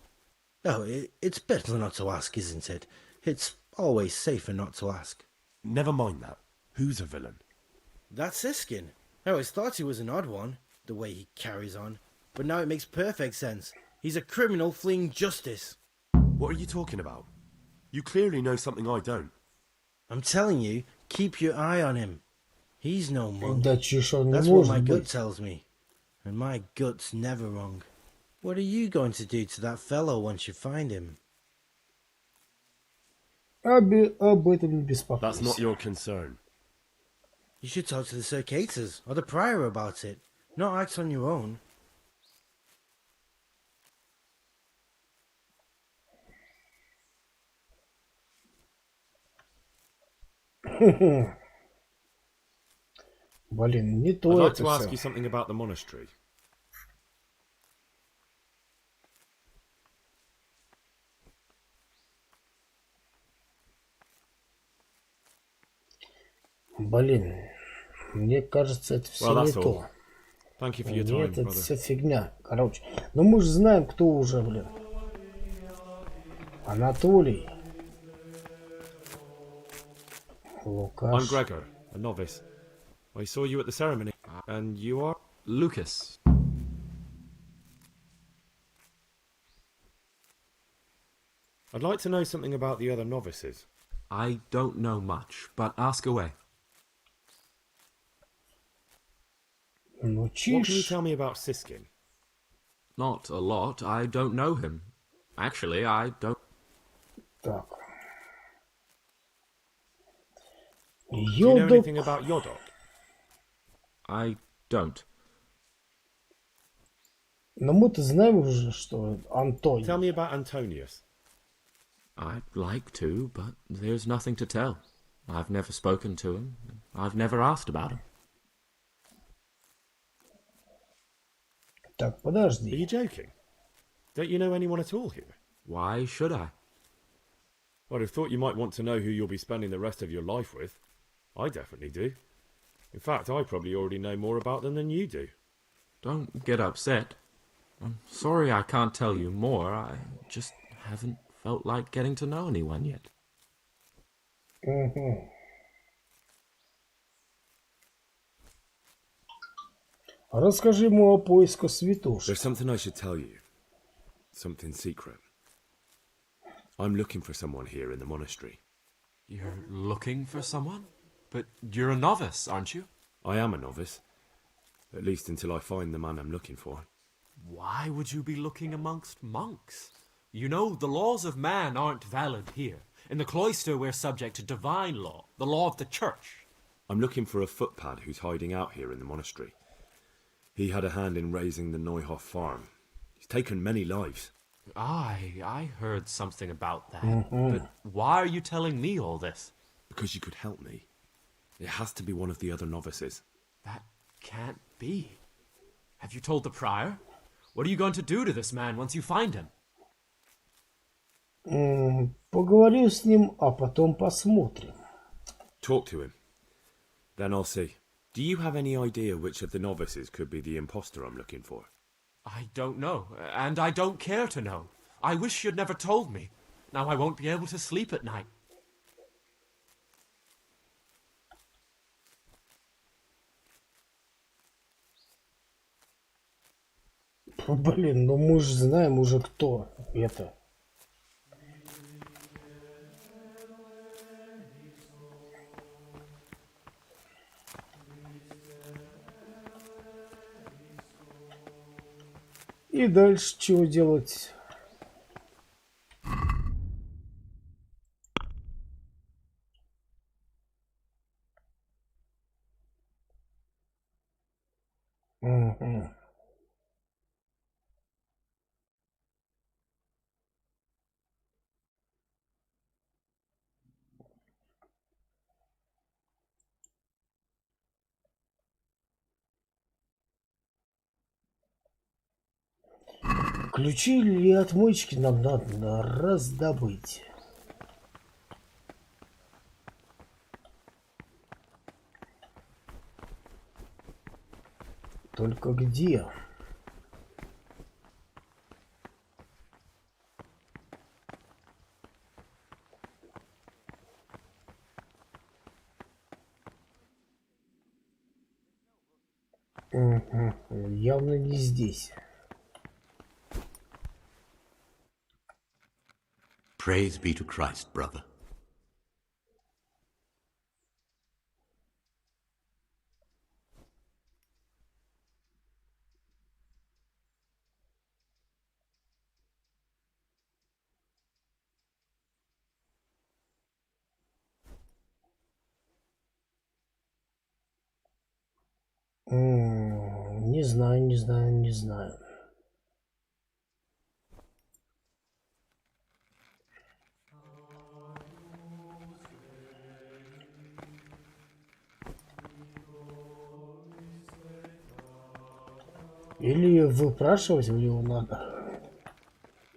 Oh, it's better not to ask, isn't it? It's always safer not to ask. Never mind that. Who's a villain? That's Siskin. I always thought he was an odd one, the way he carries on. But now it makes perfect sense. He's a criminal fleeing justice. What are you talking about? You clearly know something I don't. I'm telling you, keep your eye on him. He's no monk. Да чешо не That's what может my gut быть. tells me. And my gut's never wrong. What are you going to do to that fellow once you find him? Об этом не That's not беспокойся. your concern. You should talk to the Circators or the Prior about it. Not act on your own. Блин, не I'd то like это to ask все. you something about the monastery. Блин, мне кажется, это все Well, не that's all. то. Thank you for your time, Нет, это brother. все фигня. Короче, ну мы же знаем, кто уже, блин. Анатолий. I'm Лукаш. Gregor, a novice. I saw you at the ceremony. And you are? Lucas. I'd like to know something about the other novices. I don't know much, but ask away. Ну What can you чиж. tell me about Siskin? Not a lot. I don't know him. Actually, I don't... Так. Do you know Йодок. anything about Yodok? I don't. Но мы-то знаем уже, что Антоний. Tell me about Antonius. I'd like to, but there's nothing to tell. I've never spoken to him. I've never asked about him. Так, Are подожди. you joking? Don't you know anyone at all here? Why should I? I'd have thought you might want to know who you'll be spending the rest of your life with. I definitely do. In fact, I probably already know more about them than you do. Don't get upset. I'm sorry I can't tell you more. I just haven't felt like getting to know anyone yet. Угу. Расскажи ему о поисках святош. There's something I should tell you. Something secret. I'm looking for someone here in the monastery. You're looking for someone? But you're a novice, aren't you? I am a novice. At least until I find the man I'm looking for. Why would you be looking amongst monks? You know, the laws of man aren't valid here. In the cloister, we're subject to divine law, the law of the church. I'm looking for a footpad who's hiding out here in the monastery. He had a hand in raising the Neuhoff farm. He's taken many lives. I heard something about that. But why are you telling me all this? Because you could help me. It has to be one of the other novices. That can't be. Have you told the prior? What are you going to do to this man once you find him? Поговорю с ним, а потом посмотрим. Talk to him. Then I'll see. Do you have any idea which of the novices could be the imposter I'm looking for? I don't know, and I don't care to know. I wish you'd never told me. Now I won't be able to sleep at night. Блин, ну мы же знаем уже, кто это. И дальше чего делать? Угу. Ключи или отмычки нам надо раздобыть. Только где? Угу. Явно не здесь. Praise be to Christ, brother. Не знаю, не знаю, не знаю. Или выпрашивать у него надо.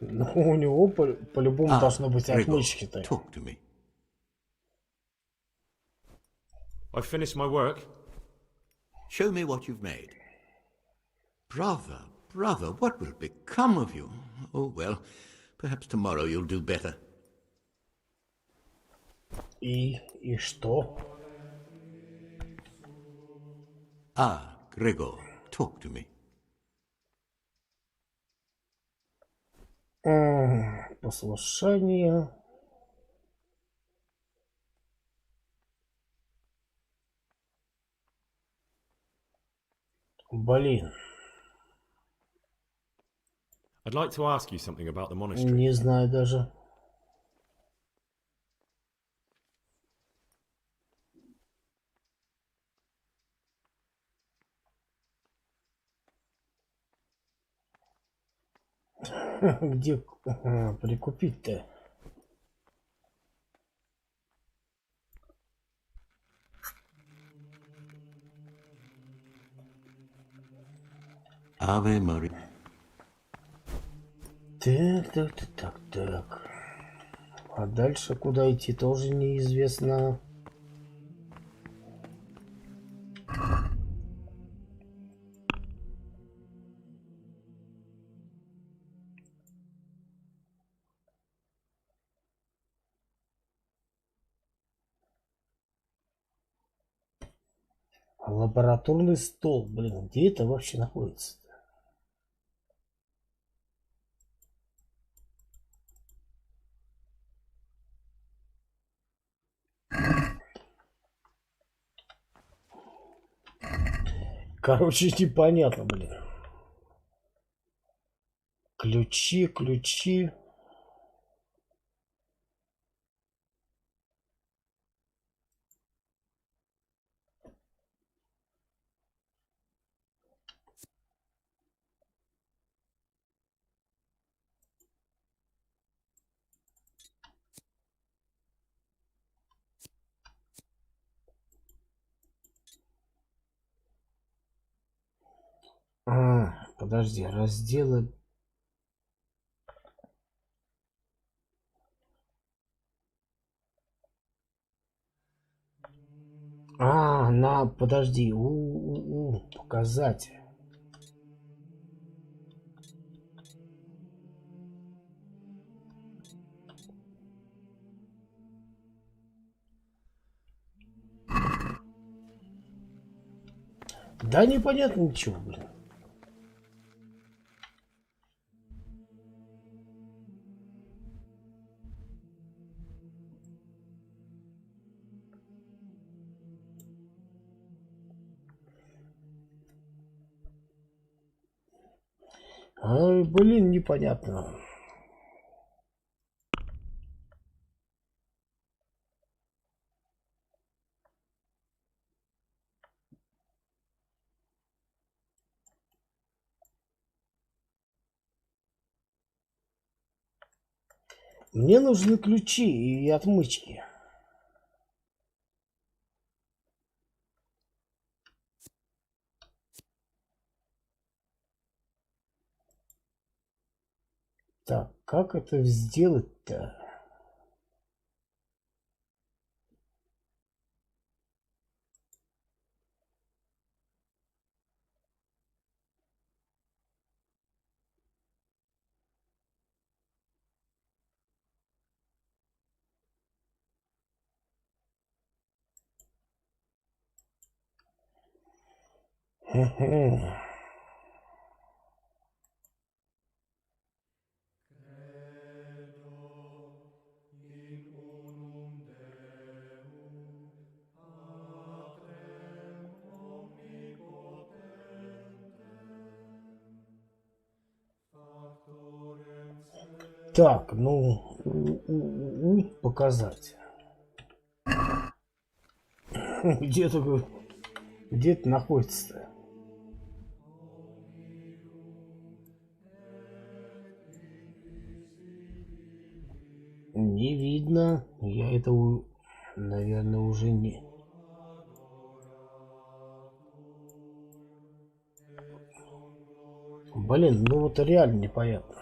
Но у него по-любому должно быть отмычки-то. Talk to me. I've finished my work. Show me what you've made. Brother, brother, what will become of you? Oh, well, perhaps tomorrow you'll do better. И что? Gregor, talk to me. Послушание. Блин. I'd like to ask you something about the monastery. Не знаю даже. Где прикупить-то? Ave Maria. Так. А дальше куда идти тоже неизвестно. Лабораторный стол. Блин, где это вообще находится? Короче, непонятно, блин. Ключи. Подожди, разделы. Подожди. Показать. Да непонятно ничего, блин. Ай, блин, непонятно. Мне нужны ключи и отмычки. Так, как это сделать-то? Так, показать. Где это находится-то? Не видно. Я этого, наверное, уже не... Блин, ну вот реально непонятно.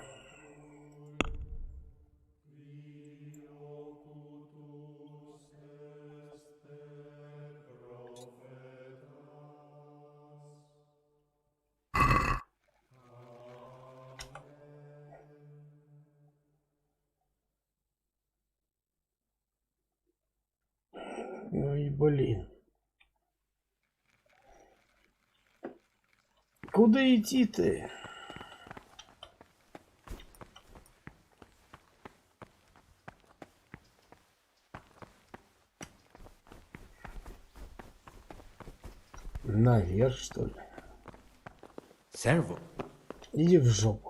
Ой, блин. Куда идти-то? Наверх, что ли? Серво. Иди в жопу.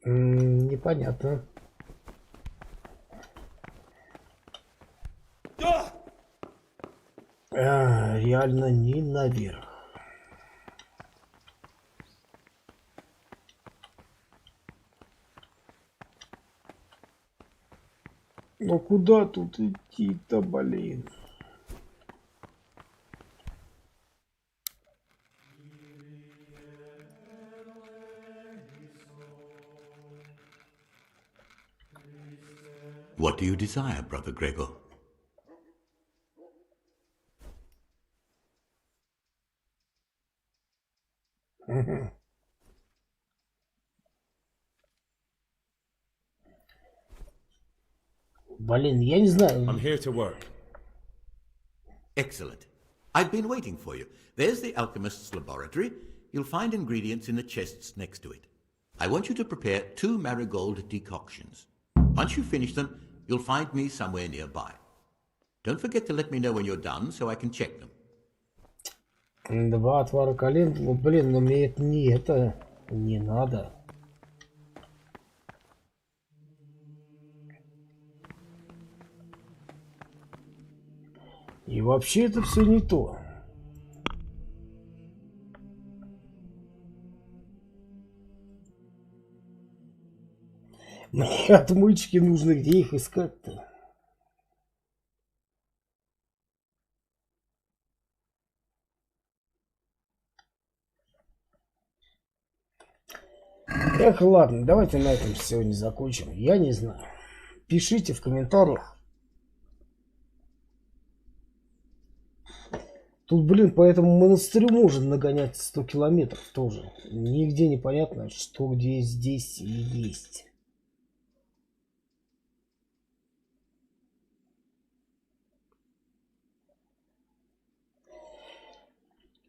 Непонятно. Реально не наверх. Ну куда тут идти-то, блин? What do you desire, Brother Gregor? Блин, я не знаю. I'm here to work. Excellent. I've been waiting for you. There's the alchemist's laboratory. You'll find ingredients in the chests next to it. I want you to prepare 2 marigold decoctions. Once you finish them, you'll find me somewhere nearby. Don't forget to let me know when you're done so I can check them. 2 отвара календулы. Блин, но мне это не надо. И вообще это все не то. Мне отмычки нужны, где их искать-то? Эх, ладно, давайте на этом сегодня закончим. Я не знаю. Пишите в комментариях. Тут, блин, по этому монастырю можно нагонять 100 километров тоже. Нигде непонятно, что где здесь и есть.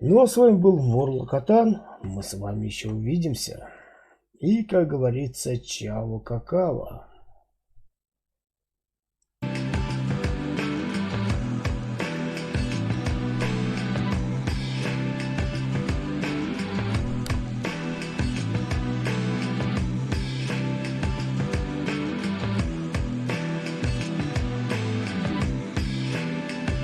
Ну, а с вами был Морлокотан. Мы с вами еще увидимся. И, как говорится, чао какао.